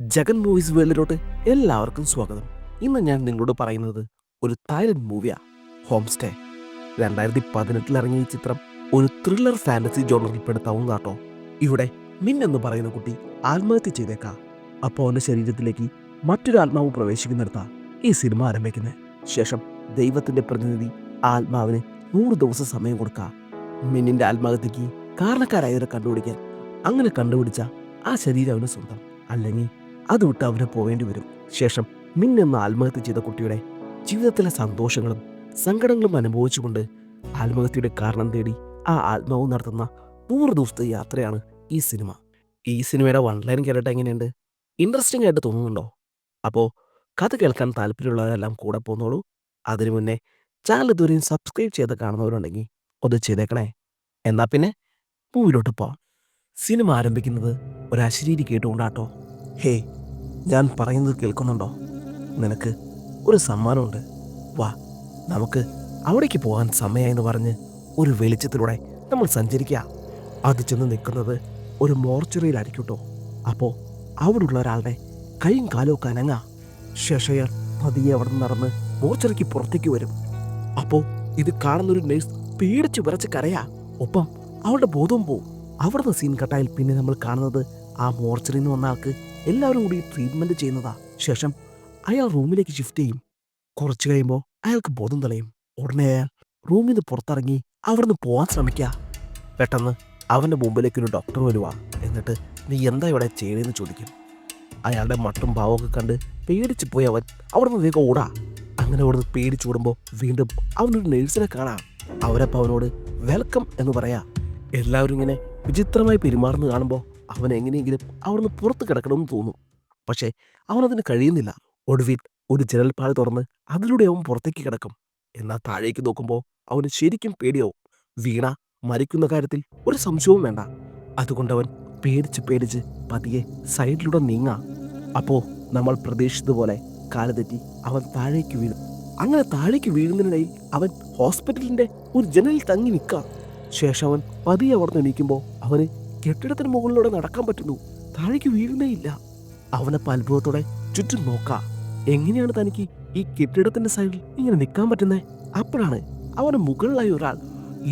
Jagan movies വേൾഡിലോട്ട് എല്ലാവർക്കും സ്വാഗതം. ഇന്ന് ഞാൻ നിങ്ങളോട് പറയുന്നത് ഒരു തായ്ലൻഡ് മൂവിയാണ്, ഹോം സ്റ്റേ. 2018 ഇറങ്ങിയ ഈ ചിത്രം ഒരു ത്രില്ലർ ഫാന്റസി ജോണറിൽ പെടുത്താവുന്നതാട്ടോ. ഇവിടെ മിൻ എന്ന് പറയുന്ന കുട്ടി ആത്മഹത്യ ചെയ്തേക്കാം. അപ്പോൾ അവൻ്റെ ശരീരത്തിലേക്ക് മറ്റൊരു ആത്മാവ് പ്രവേശിക്കുന്നിടത്താ ഈ സിനിമ ആരംഭിക്കുന്നത്. ശേഷം ദൈവത്തിൻ്റെ പ്രതിനിധി ആ ആത്മാവിന് 100 ദിവസം സമയം കൊടുക്കാം മിന്നിൻ്റെ ആത്മഹത്യക്ക് കാരണക്കാരായവരെ കണ്ടുപിടിക്കാൻ. അങ്ങനെ കണ്ടുപിടിച്ച ആ ശരീരം അവന് സ്വന്തം, അല്ലെങ്കിൽ അത് വിട്ട് അവനെ പോവേണ്ടി വരും. ശേഷം മിന്നെന്ന് ആത്മഹത്യ ചെയ്ത കുട്ടിയുടെ ജീവിതത്തിലെ സന്തോഷങ്ങളും സങ്കടങ്ങളും അനുഭവിച്ചുകൊണ്ട് ആത്മഹത്യയുടെ കാരണം തേടി ആ ആത്മാവ് നടത്തുന്ന 100 ദിവസത്തെ യാത്രയാണ് ഈ സിനിമ. ഈ സിനിമയുടെ വൺ ലൈൻ കേട്ടിട്ട് എങ്ങനെയുണ്ട്? ഇൻട്രസ്റ്റിംഗ് ആയിട്ട് തോന്നുന്നുണ്ടോ? അപ്പോൾ കഥ കേൾക്കാൻ താല്പര്യമുള്ളവരെല്ലാം കൂടെ പോന്നോളൂ. അതിനു മുന്നേ ചാനൽ ഇതുവരെയും സബ്സ്ക്രൈബ് ചെയ്ത് കാണുന്നവരുണ്ടെങ്കിൽ അത് ചെയ്തേക്കണേ. എന്നാൽ പിന്നെ മൂവിലോട്ട് പോവാം. സിനിമ ആരംഭിക്കുന്നത് ഒരു അശരീരി കേട്ടുകൊണ്ടാട്ടോ. ഹേ, ഞാൻ പറയുന്നത് കേൾക്കുന്നുണ്ടോ? നിനക്ക് ഒരു സമ്മാനമുണ്ട്, വാ നമുക്ക് അവിടേക്ക് പോകാൻ സമയമായെന്ന് പറഞ്ഞ് ഒരു വെളിച്ചത്തിലൂടെ നമ്മൾ സഞ്ചരിക്കുക. അത് ചെന്ന് നിൽക്കുന്നത് ഒരു മോർച്ചറിയിലായിരിക്കും. അപ്പോൾ അവിടെയുള്ള ഒരാളുടെ കൈയും കാലും ഒക്കെ അനങ്ങാ. ശേഷം അയാൾ പതിയെ അവിടെ നിന്ന് നടന്ന് മോർച്ചറിക്ക് പുറത്തേക്ക് വരും. അപ്പോൾ ഇത് കാണുന്നൊരു നേഴ്സ് പേടിച്ച് വിറച്ച് കരയാ. ഒപ്പം അവളുടെ ബോധവും പോവും. അവിടുന്ന് സീൻ കട്ടായാൽ പിന്നെ നമ്മൾ കാണുന്നത് ആ മോർച്ചറിയിൽ നിന്ന് വന്ന ആൾക്ക് എല്ലാവരും കൂടി ട്രീറ്റ്മെൻറ്റ് ചെയ്യുന്നതാ. ശേഷം അയാൾ റൂമിലേക്ക് ഷിഫ്റ്റ് ചെയ്യും. കുറച്ച് കഴിയുമ്പോൾ അയാൾക്ക് ബോധം തെളിയും. ഉടനെ അയാൾ റൂമിൽ നിന്ന് പുറത്തിറങ്ങി അവിടുന്ന് പോകാൻ ശ്രമിക്കുക. പെട്ടെന്ന് അവൻ്റെ മുമ്പിലേക്ക് ഒരു ഡോക്ടർ വരുവാ. എന്നിട്ട് നീ എന്താ ഇവിടെ ചെയ്യണമെന്ന് ചോദിക്കും. അയാളുടെ മട്ടും ഭാവമൊക്കെ കണ്ട് പേടിച്ച് പോയി അവൻ അവിടുന്ന് വേഗം ഓടാ. അങ്ങനെ അവിടുന്ന് പേടിച്ചോടുമ്പോൾ വീണ്ടും അവനൊരു നേഴ്സിനെ കാണാം. അവരപ്പോൾ അവനോട് വെൽക്കം എന്ന് പറയാ. എല്ലാവരും ഇങ്ങനെ വിചിത്രമായി പെരുമാറുന്നു കാണുമ്പോൾ അവൻ എങ്ങനെയെങ്കിലും അവിടുന്ന് പുറത്ത് കിടക്കണമെന്ന് തോന്നും. പക്ഷേ അവനതിന് കഴിയുന്നില്ല. ഒടുവിൽ ഒരു ജനൽപ്പാളി തുറന്ന് അതിലൂടെ അവൻ പുറത്തേക്ക് കിടക്കും. എന്നാൽ താഴേക്ക് നോക്കുമ്പോൾ അവന് ശരിക്കും പേടിയാവും. വീണ മരിക്കുന്ന കാര്യത്തിൽ ഒരു സംശയവും വേണ്ട. അതുകൊണ്ടവൻ പേടിച്ച് പതിയെ സൈഡിലൂടെ നീങ്ങാം. അപ്പോൾ നമ്മൾ പ്രതീക്ഷിച്ചതുപോലെ കാല് തെറ്റി അവൻ താഴേക്ക് വീഴും. അങ്ങനെ താഴേക്ക് വീഴുന്നതിനിടയിൽ അവൻ ഹോസ്പിറ്റലിൻ്റെ ഒരു ജനലിൽ തങ്ങി നിൽക്കാം. ശേഷം അവൻ പതിയെ അവിടെ നിന്ന് എണീക്കുമ്പോൾ അവന് കെട്ടിടത്തിന് മുകളിലൂടെ നടക്കാൻ പറ്റുന്നു. താഴേക്ക് വീഴുന്നേയില്ല. അവനപ്പോൾ അത്ഭുതത്തോടെ ചുറ്റും നോക്കാം. എങ്ങനെയാണ് തനിക്ക് ഈ കെട്ടിടത്തിന്റെ സൈഡിൽ ഇങ്ങനെ നിൽക്കാൻ പറ്റുന്നത്? അപ്പോഴാണ് അവന് മുകളിലായി ഒരാൾ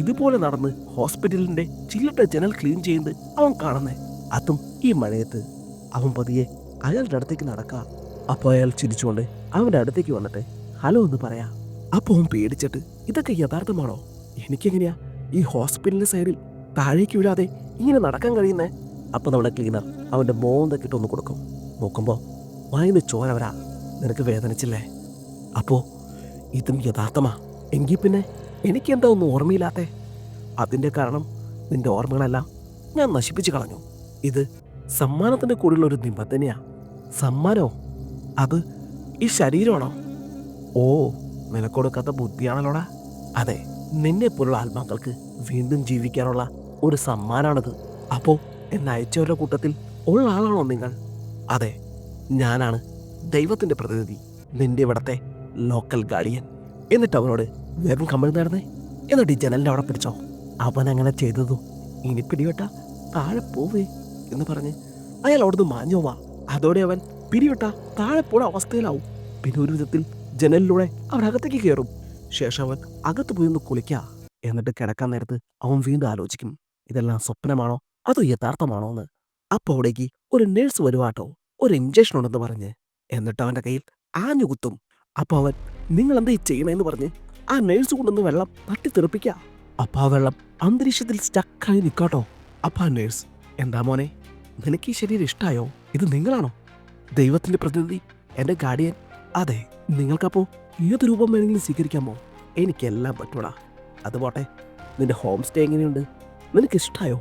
ഇതുപോലെ നടന്ന് ഹോസ്പിറ്റലിന്റെ ചില്ലിട്ട ജനൽ ക്ലീൻ ചെയ്യുന്നത് അവൻ കാണുന്നേ. അതും ഈ മഴയത്ത്. അവൻ പതിയെ അയാളുടെ അടുത്തേക്ക് നടക്കാം. അപ്പോൾ അയാൾ ചിരിച്ചുകൊണ്ട് അവൻ്റെ അടുത്തേക്ക് വന്നിട്ട് ഹലോ എന്ന് പറയാ. അപ്പോൾ അവൻ പേടിച്ചിട്ട് ഇതൊക്കെ യഥാർത്ഥമാണോ? എനിക്കെങ്ങനെയാ ഈ ഹോസ്പിറ്റലിന്റെ സൈഡിൽ താഴേക്ക് വീഴാതെ ഇങ്ങനെ നടക്കാൻ കഴിയുന്നേ? അപ്പോൾ നമ്മുടെ ക്ലീനർ അവൻ്റെ മോന്തൊക്കെ ഇട്ടൊന്ന് കൊടുക്കും. നോക്കുമ്പോൾ വായിന്ന് ചോര വരാ. നിനക്ക് വേദനിച്ചില്ലേ? അപ്പോൾ ഇതും യഥാർത്ഥമാ. എങ്കിൽ പിന്നെ എനിക്കെന്താ ഒന്നും ഓർമ്മയില്ലാത്തേ? അതിൻ്റെ കാരണം നിന്റെ ഓർമ്മകളെല്ലാം ഞാൻ നശിപ്പിച്ചു കളഞ്ഞു. ഇത് സമ്മാനത്തിൻ്റെ കൂടെയുള്ള ഒരു നിബന്ധനയാ. സമ്മാനോ? അത് ഈ ശരീരമാണോ? ഓ, നിനക്കൊടുക്കാത്ത ബുദ്ധിയാണല്ലോടാ. അതെ, നിന്നെപ്പോലുള്ള ആത്മാക്കൾക്ക് വീണ്ടും ജീവിക്കാനുള്ള ഒരു സമ്മാനാണത്. അപ്പോൾ എന്നെ അയച്ചവരുടെ കൂട്ടത്തിൽ ഉള്ള ആളാണോ നിങ്ങൾ? അതെ, ഞാനാണ് ദൈവത്തിൻ്റെ പ്രതിനിധി, നിന്റെ ഇവിടത്തെ ലോക്കൽ ഗാർഡിയൻ. എന്നിട്ട് അവനോട് വേഗം കമിഴ്ന്നായിരുന്നേ, എന്നിട്ട് ഈ ജനലിൻ്റെ അവിടെ പിടിച്ചോ. അവൻ അങ്ങനെ ചെയ്തതു ഇനി പിടിവെട്ട താഴെ പോവേ എന്ന് പറഞ്ഞ് അയാൾ അവിടുന്ന് മാഞ്ഞോവാ. അതോടെ അവൻ പിടിവെട്ട താഴെ പോണ അവസ്ഥയിലാവും. പിന്നെ ഒരു വിധത്തിൽ ജനലിലൂടെ അവൻ അകത്തേക്ക് കയറും. ശേഷം അവൻ അകത്ത് പോയി ഒന്ന് കുളിക്കുക. എന്നിട്ട് കിടക്കാൻ നേരത്ത് അവൻ വീണ്ടും ആലോചിക്കും, ഇതെല്ലാം സ്വപ്നമാണോ അതോ യഥാർത്ഥമാണോ എന്ന്. അപ്പോൾ അവിടേക്ക് ഒരു നേഴ്സ് വരുവാട്ടോ, ഒരു ഇഞ്ചക്ഷൻ ഉണ്ടെന്ന് പറഞ്ഞ്. എന്നിട്ട് അവൻ്റെ കയ്യിൽ ആഞ്ഞു കുത്തും. അപ്പോൾ അവൻ നിങ്ങൾ എന്താ ഈ ചെയ്യണമെന്ന് പറഞ്ഞ് ആ നേഴ്സ് കൊണ്ടൊന്ന് വെള്ളം തട്ടിത്തെറിപ്പിക്കുക. അപ്പോൾ ആ വെള്ളം അന്തരീക്ഷത്തിൽ സ്റ്റക്കായി നിൽക്കാട്ടോ. അപ്പോൾ ആ നേഴ്സ്, എന്താ മോനെ, നിനക്ക് ഈ ശരീരം ഇഷ്ടമായോ? ഇത് നിങ്ങളാണോ ദൈവത്തിൻ്റെ പ്രതിനിധി, എൻ്റെ ഗാർഡിയൻ? അതെ, നിങ്ങൾക്കപ്പോൾ ഏത് രൂപം വേണമെങ്കിലും സ്വീകരിക്കാമോ? എനിക്കെല്ലാം പറ്റൂടാ. അതുപോട്ടെ, നിന്റെ ഹോം സ്റ്റേ എങ്ങനെയുണ്ട്? നിനക്കിഷ്ടമായോ?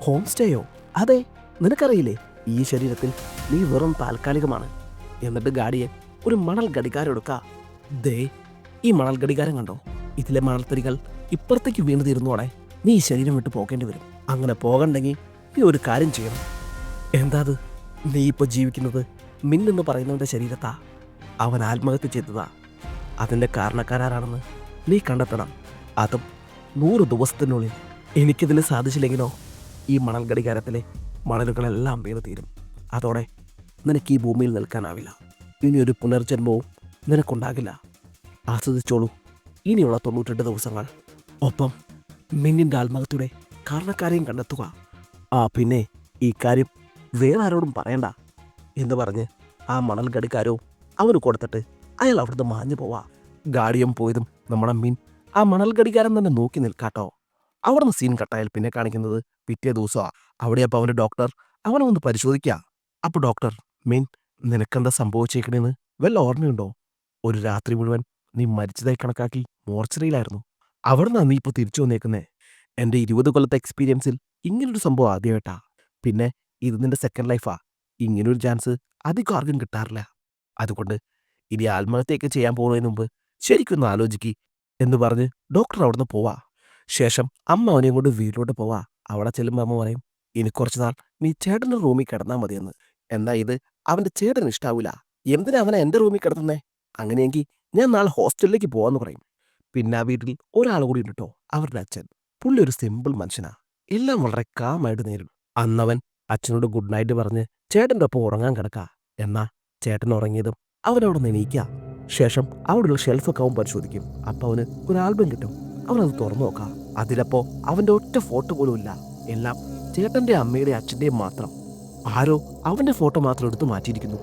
ഹോം സ്റ്റേയോ? അതെ, നിനക്കറിയില്ലേ ഈ ശരീരത്തിൽ നീ വെറും താൽക്കാലികമാണ്. എന്നിട്ട് ഗാർഡിയൻ ഒരു മണൽ ഘടികാരം എടുക്കുക. ദേ, ഈ മണൽ ഘടികാരം കണ്ടോ? ഇതിലെ മണൽത്തരികൾ ഇപ്പുറത്തേക്ക് വീണ് തീരുന്നോടെ നീ ഈ ശരീരം വിട്ട് പോകേണ്ടി വരും. അങ്ങനെ പോകണ്ടെങ്കിൽ നീ ഒരു കാര്യം ചെയ്യണം. എന്താ അത്? നീ ഇപ്പോൾ ജീവിക്കുന്നത് മിന്നെന്ന് പറയുന്നവൻ്റെ ശരീരത്താ. അവൻ ആത്മഹത്യ ചെയ്തതാ. അതിൻ്റെ കാരണക്കാരാണെന്ന് നീ കണ്ടെത്തണം. അതും 100 ദിവസത്തിനുള്ളിൽ. എനിക്കിതിന് സാധിച്ചില്ലെങ്കിലോ ഈ മണൽ ഘടികാരത്തിലെ മണലുകളെല്ലാം വീണ് തീരും. അതോടെ നിനക്ക് ഈ ഭൂമിയിൽ നിൽക്കാനാവില്ല. ഇനിയൊരു പുനർജന്മവും നിനക്കുണ്ടാകില്ല. ആസ്വദിച്ചോളൂ ഇനിയുള്ള 98 ദിവസങ്ങൾ. ഒപ്പം മിന്നിൻ്റെ ആത്മഹത്യയുടെ കാരണക്കാരെയും കണ്ടെത്തുക. പിന്നെ ഈ കാര്യം വേറെ ആരോടും പറയണ്ട എന്ന് പറഞ്ഞ് ആ മണൽ ഗഡിക്കാരോ അവന് കൊടുത്തിട്ട് അയാൾ അവിടുന്ന് മാഞ്ഞു പോവാ. ഗാഡിയം പോയതും നമ്മുടെ മീൻ ആ മണൽ ഗഡിക്കാരൻ തന്നെ നോക്കി നിൽക്കാട്ടോ. അവിടുന്ന് സീൻ കട്ടായാൽ പിന്നെ കാണിക്കുന്നത് പിറ്റേ ദിവസമാണ്. അവിടെ അപ്പോൾ അവൻ്റെ ഡോക്ടർ അവനെ ഒന്ന് പരിശോധിക്കുക. അപ്പോൾ ഡോക്ടർ, മീൻ നിനക്കെന്താ സംഭവിച്ചേക്കണേന്ന് വല്ല ഓർമ്മയുണ്ടോ? ഒരു രാത്രി മുഴുവൻ നീ മരിച്ചതായി കണക്കാക്കി മോർച്ചറിയിലായിരുന്നു. അവിടുന്ന് നീ ഇപ്പോൾ തിരിച്ചു വന്നേക്കുന്നേ. എൻ്റെ 20 കൊല്ലത്തെ എക്സ്പീരിയൻസിൽ ഇങ്ങനൊരു സംഭവം ആദ്യമായിട്ടാ. പിന്നെ ഇത് നിന്റെ സെക്കൻഡ് ലൈഫാ. ഇങ്ങനൊരു ചാൻസ് അധികം ആർക്കും കിട്ടാറില്ല. അതുകൊണ്ട് ഇനി ആത്മഹത്യയൊക്കെ ചെയ്യാൻ പോകുന്നതിന് മുമ്പ് ശരിക്കൊന്ന് ആലോചിക്ക് എന്ന് പറഞ്ഞ് ഡോക്ടർ അവിടുന്ന് പോവാ. ശേഷം അമ്മ അവനെയും കൊണ്ട് വീട്ടിലോട്ട് പോവാ. അവിടെ ചെല്ലുമ്പോൾ അമ്മ പറയും, ഇനി കുറച്ച് നാൾ നീ ചേട്ടൻ്റെ റൂമിൽ കിടന്നാൽ മതിയെന്ന്. എന്നാ ഇത് അവൻ്റെ ചേട്ടന് ഇഷ്ടാവൂല. എന്തിനാ അവനെ എൻ്റെ റൂമിൽ കിടത്തുന്നേ? അങ്ങനെയെങ്കിൽ ഞാൻ നാളെ ഹോസ്റ്റലിലേക്ക് പോവാന്ന് പറയും. പിന്നെ ആ വീട്ടിൽ ഒരാൾ കൂടി ഉണ്ട് കേട്ടോ, അവരുടെ അച്ഛൻ. പുള്ളി ഒരു സിമ്പിൾ മനുഷ്യനാ. എല്ലാം വളരെ കാമായിട്ട് നേരിടും. അന്നവൻ അച്ഛനോട് ഗുഡ് നൈറ്റ് പറഞ്ഞ് ചേട്ടൻ്റെ ഒപ്പം ഉറങ്ങാൻ കിടക്കാ. എന്നാ ചേട്ടൻ ഉറങ്ങിയതും അവനവിടെ നിന്ന് എണീക്കുക. ശേഷം അവിടെയുള്ള ഷെൽഫൊക്കെ അവൻ പരിശോധിക്കും. അപ്പം അവന് ഒരു ആൽബം കിട്ടും. അവനത് തുറന്നു നോക്കാം. അതിലപ്പോൾ അവൻ്റെ ഒറ്റ ഫോട്ടോ പോലും ഇല്ല. എല്ലാം ചേട്ടൻ്റെ അമ്മയുടെ അച്ഛൻ്റെയും മാത്രം. ആരോ അവൻ്റെ ഫോട്ടോ മാത്രം എടുത്ത് മാറ്റിയിരിക്കുന്നു.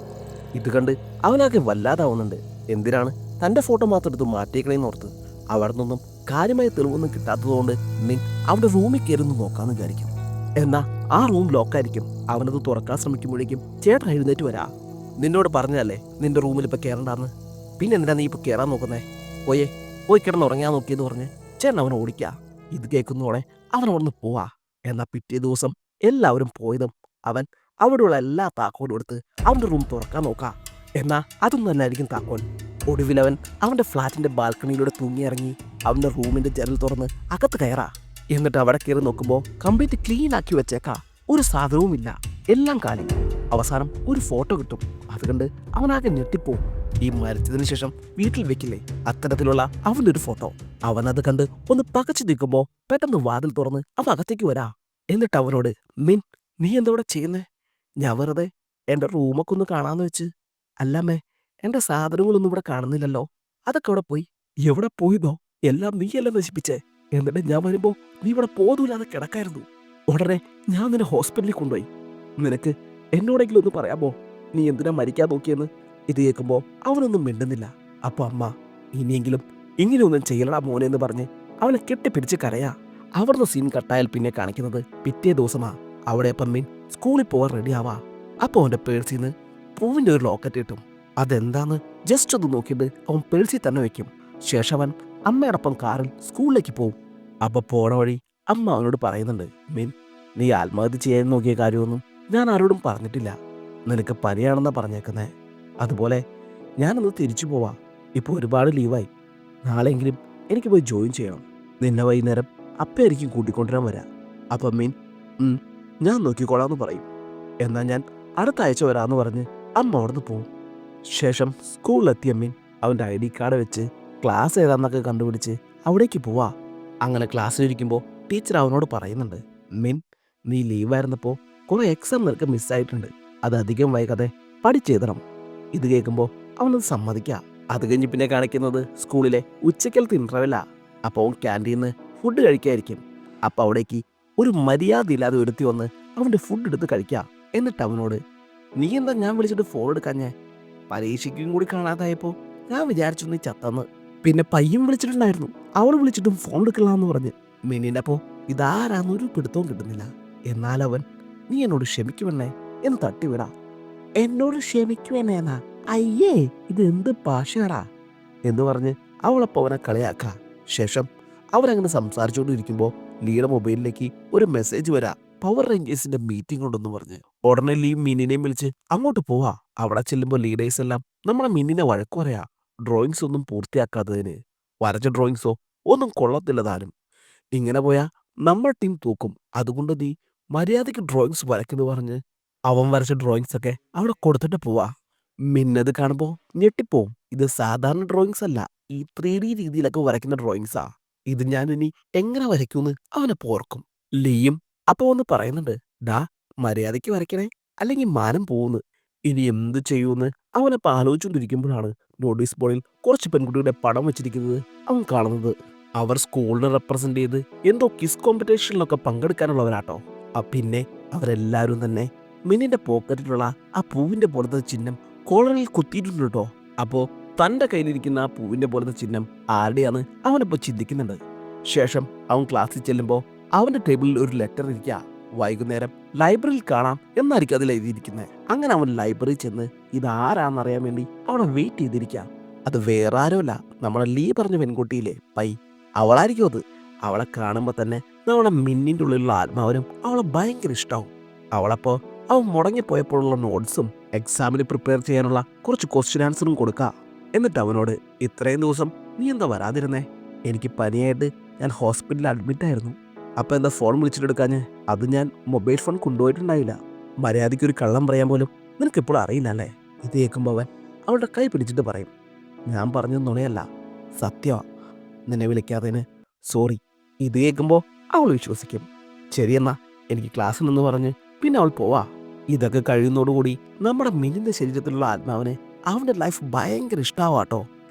ഇത് കണ്ട് അവനാകെ വല്ലാതാവുന്നുണ്ട്. എന്തിനാണ് തൻ്റെ ഫോട്ടോ മാത്രം എടുത്ത് മാറ്റിയേക്കണേന്ന് ഓർത്ത്. അവിടെ നിന്നും കാര്യമായ തെളിവൊന്നും കിട്ടാത്തതുകൊണ്ട് മിൻ അവിടെ റൂമിൽ കയറുന്നു നോക്കാമെന്ന് വിചാരിക്കും. എന്നാ ആ റൂം ലോക്കായിരിക്കും. അവനത് തുറക്കാൻ ശ്രമിക്കുമ്പോഴേക്കും ചേട്ടൻ എഴുന്നേറ്റ് വരാ. നിന്നോട് പറഞ്ഞതല്ലേ നിന്റെ റൂമിൽ ഇപ്പം കയറണ്ടാന്ന്. പിന്നെ എന്തിനാ നീ ഇപ്പം കയറാൻ നോക്കുന്നേ? പോയി കിടന്ന് ഉറങ്ങാൻ നോക്കിയെന്ന് പറഞ്ഞ് ചേട്ടൻ അവനെ ഓടിക്കുക. ഇത് കേൾക്കുന്നോടെ അവൻ അവിടെ നിന്ന് പോവാ. എന്നാൽ പിറ്റേ ദിവസം എല്ലാവരും പോയതും അവൻ അവിടെയുള്ള എല്ലാ താക്കോലും എടുത്ത് അവൻ്റെ റൂം തുറക്കാൻ നോക്കാം. എന്നാൽ അതൊന്നും തന്നെയായിരിക്കും താക്കോൽ. ഒടുവിൽ അവൻ അവൻ്റെ ഫ്ലാറ്റിൻ്റെ ബാൽക്കണിയിലൂടെ തൂങ്ങിയിറങ്ങി അവൻ്റെ റൂമിൻ്റെ ജനൽ തുറന്ന് അകത്ത് കയറാ. എന്നിട്ട് അവിടെ കയറി നോക്കുമ്പോൾ കംപ്ലീറ്റ് ക്ലീൻ ആക്കി വെച്ചേക്കാ. ഒരു സാധനവുമില്ല, എല്ലാം കാലി. അവസാനം ഒരു ഫോട്ടോ കിട്ടും. അത് കണ്ട് അവനാകെ ഞെട്ടിപ്പോവും. ഈ മരിച്ചതിന് ശേഷം വീട്ടിൽ വെക്കില്ലേ, അത്തരത്തിലുള്ള അവൻ്റെ ഒരു ഫോട്ടോ. അവനത് കണ്ട് ഒന്ന് പകച്ചു നിൽക്കുമ്പോൾ പെട്ടെന്ന് വാതിൽ തുറന്ന് അവൻ അകത്തേക്ക് വരാ. എന്നിട്ട് അവനോട്, മിൻ നീ എന്തവിടെ ചെയ്യുന്നേ? ഞാൻ വെറുതെ എൻ്റെ റൂമൊക്കെ ഒന്ന് കാണാന്ന് വെച്ച്. അല്ലമ്മേ, എൻ്റെ സാധനങ്ങളൊന്നും ഇവിടെ കാണുന്നില്ലല്ലോ. അതൊക്കെ അവിടെ പോയി. എവിടെ പോയിന്നോ? എല്ലാം നീയല്ലേ നശിപ്പിച്ചേ. എന്നിട്ട് ഞാൻ വരുമ്പോൾ നീ ഇവിടെ പോതുമില്ലാതെ കിടക്കായിരുന്നു. ഉടനെ ഞാൻ നിന്നെ ഹോസ്പിറ്റലിൽ കൊണ്ടുപോയി. നിനക്ക് എന്നോടെങ്കിലും ഒന്ന് പറയാമോ നീ എന്തിനാ മരിക്കാൻ നോക്കിയെന്ന്? ഇത് കേൾക്കുമ്പോൾ അവനൊന്നും മിണ്ടുന്നില്ല. അപ്പോൾ അമ്മ, ഇനിയെങ്കിലും ഇങ്ങനെയൊന്നും ചെയ്യലടാ മോനെ എന്ന് പറഞ്ഞ് അവനെ കെട്ടിപ്പിടിച്ച് കരയാ. അവിടുന്ന് സീൻ കട്ടായാൽ പിന്നെ കാണിക്കുന്നത് പിറ്റേ ദിവസമാ. അവിടെ അപ്പം മീൻ സ്കൂളിൽ പോകാൻ റെഡിയാവാ. അപ്പോൾ അവൻ്റെ പേഴ്സിൽ നിന്ന് പൂവിൻ്റെ ഒരു ലോക്കറ്റ് കിട്ടും. അതെന്താന്ന് ജസ്റ്റ് ഒന്ന് നോക്കിയിട്ട് അവൻ പേഴ്സിൽ തന്നെ വെക്കും. ശേഷം അവൻ അമ്മയോടൊപ്പം കാറിൽ സ്കൂളിലേക്ക് പോവും. അപ്പോൾ പോണ വഴി അമ്മ അവനോട് പറയുന്നുണ്ട്, മീൻ നീ ആത്മഹത്യ ചെയ്യാൻ നോക്കിയ കാര്യമൊന്നും ഞാൻ ആരോടും പറഞ്ഞിട്ടില്ല. നിനക്ക് പനിയാണെന്നാ പറഞ്ഞേക്കുന്നേ. അതുപോലെ ഞാനൊന്ന് തിരിച്ചു പോവാം. ഇപ്പോൾ ഒരുപാട് ലീവായി. നാളെയെങ്കിലും എനിക്ക് പോയി ജോയിൻ ചെയ്യണം. നിന്നെ വൈകുന്നേരം അപ്പയായിരിക്കും കൂട്ടിക്കൊണ്ടുവരാൻ വരാം. അപ്പം മീൻ ഞാൻ നോക്കിക്കോളാമെന്ന് പറയും. എന്നാൽ ഞാൻ അടുത്ത ആഴ്ച വരാമെന്ന് പറഞ്ഞ് അമ്മ അവിടുന്ന് പോവും. ശേഷം സ്കൂളിലെത്തിയ മീൻ അവൻ്റെ ID കാർഡ് വെച്ച് ക്ലാസ് ഏതാന്നൊക്കെ കണ്ടുപിടിച്ച് അവിടേക്ക് പോവാ. അങ്ങനെ ക്ലാസ്സിലിരിക്കുമ്പോൾ ടീച്ചർ അവനോട് പറയുന്നുണ്ട്, മിൻ നീ ലീവായിരുന്നപ്പോൾ കുറേ എക്സാം നിനക്ക് മിസ്സായിട്ടുണ്ട്. അത് അധികം വൈകാതെ പഠിച്ചെഴുതണം. ഇത് കേൾക്കുമ്പോൾ അവനത് സമ്മതിക്കുക. അത് കഴിഞ്ഞ് പിന്നെ കാണിക്കുന്നത് സ്കൂളിലെ ഉച്ചക്കലത്തെ ഇൻ്റർവെല്ലാ. അപ്പോൾ അവൻ ക്യാൻറ്റീനിൽ ഫുഡ് കഴിക്കായിരിക്കും. അപ്പോൾ അവിടേക്ക് ഒരു മര്യാദ ഇല്ലാതെ ഒരുത്തി വന്ന് അവൻ്റെ ഫുഡ് എടുത്ത് കഴിക്കുക. എന്നിട്ട് അവനോട്, നീ എന്താ ഞാൻ വിളിച്ചിട്ട് ഫോൺ എടുക്കാഞ്ഞേ? പരീക്ഷയ്ക്കും കൂടി കാണാതായപ്പോൾ ഞാൻ വിചാരിച്ചു നീ ചത്തന്ന്. പിന്നെ പയ്യൻ വിളിച്ചിട്ടുണ്ടായിരുന്നു, അവൾ വിളിച്ചിട്ടും ഫോൺ എടുക്കില്ലാന്ന് പറഞ്ഞ്. മിനിൻ്റെ അപ്പോൾ ഇതാരാന്നൊരു പിടുത്തവും കിട്ടുന്നില്ല. എന്നാലവൻ, നീ എന്നോട് ക്ഷമിക്കുമെന്നേ എന്ന് തട്ടിവിടാ. എന്നോട് ക്ഷമിക്കുമെന്നേന്നാ? അയ്യേ, ഇത് എന്ത് ഭാഷയാടാ എന്ന് പറഞ്ഞ് അവളപ്പോൾ അവനെ കളിയാക്കാം. ശേഷം അവരങ്ങനെ സംസാരിച്ചുകൊണ്ടിരിക്കുമ്പോൾ ലീയുടെ മൊബൈലിലേക്ക് ഒരു മെസ്സേജ് വരാ, പവർ റേഞ്ചേഴ്സിന്റെ മീറ്റിംഗ് ഉണ്ടെന്ന് പറഞ്ഞ്. ഉടനെ ലീ മിന്നിനെയും വിളിച്ച് അങ്ങോട്ട് പോവാ. അവിടെ ചെല്ലുമ്പോൾ ലീഡേഴ്സ് എല്ലാം നമ്മളെ മിന്നിനെ വഴക്കു പറയാ. ഡ്രോയിങ്സ് ഒന്നും പൂർത്തിയാക്കാത്തതിന്. വരച്ച ഡ്രോയിങ്സോ ഒന്നും കൊള്ളത്തില്ല താനും. ഇങ്ങനെ പോയാ നമ്മൾ ടീം തൂക്കും. അതുകൊണ്ട് നീ മര്യാദയ്ക്ക് ഡ്രോയിങ്സ് വരയ്ക്കുന്നു പറഞ്ഞ് അവൻ വരച്ച ഡ്രോയിങ്സ് ഒക്കെ അവിടെ കൊടുത്തിട്ട് പോവാ. മിന്നത് കാണുമ്പോൾ ഞെട്ടിപ്പോവും. ഇത് സാധാരണ ഡ്രോയിങ്സ് അല്ല, ഈ 3D രീതിയിലൊക്കെ വരയ്ക്കുന്ന ഡ്രോയിങ്സാ. ഇത് ഞാൻ ഇനി എങ്ങനെ വരയ്ക്കൂന്ന് അവനെ പോർക്കും. ലീയും അപ്പോൾ ഒന്ന് പറയുന്നുണ്ട്, ഡാ മര്യാദയ്ക്ക് വരയ്ക്കണേ, അല്ലെങ്കിൽ മാനം പോവുന്ന്. ഇനി എന്ത് ചെയ്യുമെന്ന് അവനപ്പോൾ ആലോചിച്ചുകൊണ്ടിരിക്കുമ്പോഴാണ് നോട്ടീസ് ബോർഡിൽ കുറച്ച് പെൺകുട്ടികളുടെ പടം വെച്ചിരിക്കുന്നത് അവൻ കാണുന്നത്. അവർ സ്കൂളിനെ റെപ്രസെന്റ് ചെയ്ത് എന്തോ കിസ് കോമ്പറ്റീഷനിലൊക്കെ പങ്കെടുക്കാനുള്ളവരാട്ടോ. പിന്നെ അവരെല്ലാവരും തന്നെ മിന്നിന്റെ പോക്കറ്റിലുള്ള ആ പൂവിന്റെ പോലത്തെ ചിഹ്നം കോളറിൽ കുത്തിയിട്ടുണ്ട് കേട്ടോ. അപ്പോ തന്റെ കയ്യിലിരിക്കുന്ന ആ പൂവിന്റെ പോലത്തെ ചിഹ്നം ആരുടെയാണ് അവനപ്പോൾ ചിന്തിക്കുന്നുണ്ട്. ശേഷം അവൻ ക്ലാസ്സിൽ ചെല്ലുമ്പോൾ അവന്റെ ടേബിളിൽ ഒരു ലെറ്റർ ഇരിക്കുക. വൈകുന്നേരം ലൈബ്രറിയിൽ കാണാം എന്നായിരിക്കും അതിൽ എഴുതിയിരിക്കുന്നത്. അങ്ങനെ അവൻ ലൈബ്രറിയിൽ ചെന്ന് ഇതാരാന്നറിയാൻ വേണ്ടി അവിടെ വെയിറ്റ് ചെയ്തിരിക്കുക. അത് വേറെ ആരുമല്ല, നമ്മുടെ ലീ പറഞ്ഞ പെൺകുട്ടിയില്ലേ പൈ, അവളായിരിക്കും അത്. അവളെ കാണുമ്പോൾ തന്നെ നമ്മുടെ മിന്നിൻ്റെ ഉള്ളിലുള്ള ആത്മാവിനും അവളെ ഭയങ്കര ഇഷ്ടമാവും. അവളപ്പോൾ അവൻ മുടങ്ങിപ്പോയപ്പോഴുള്ള നോട്ട്സും എക്സാമിന് പ്രിപ്പയർ ചെയ്യാനുള്ള കുറച്ച് ക്വസ്റ്റ്യൻ ആൻസറും കൊടുക്കുക. എന്നിട്ട് അവനോട്, ഇത്രയും ദിവസം നീ എന്താ വരാതിരുന്നേ? എനിക്ക് പനിയായിട്ട് ഞാൻ ഹോസ്പിറ്റലിൽ അഡ്മിറ്റ് ആയിരുന്നു. അപ്പോൾ എന്താ ഫോൺ വിളിച്ചിട്ടെടുക്കാഞ്ഞ്? അത് ഞാൻ മൊബൈൽ ഫോൺ കൊണ്ടുപോയിട്ടുണ്ടായില്ല. മര്യാദയ്ക്ക് ഒരു കള്ളം പറയാൻ പോലും നിനക്കിപ്പോഴും അറിയില്ല അല്ലേ? ഇത് കേൾക്കുമ്പോൾ അവൻ അവളുടെ കൈ പിടിച്ചിട്ട് പറയും, ഞാൻ പറഞ്ഞത് നുണയല്ല, സത്യമാ. നിന്നെ വിളിക്കാത്തതിന് സോറി. ഇത് കേൾക്കുമ്പോൾ അവൾ വിശ്വസിക്കും. ശരിയെന്നാ എനിക്ക് ക്ലാസ്സിലെന്ന് പറഞ്ഞ് പിന്നെ അവൾ പോവാ. ഇതൊക്കെ കഴിയുന്നതോടുകൂടി നമ്മുടെ മിന്നിൻ്റെ ശരീരത്തിലുള്ള ആത്മാവിന് അവൻ്റെ ലൈഫ് ഭയങ്കര ഇഷ്ടമാവാട്ടോ.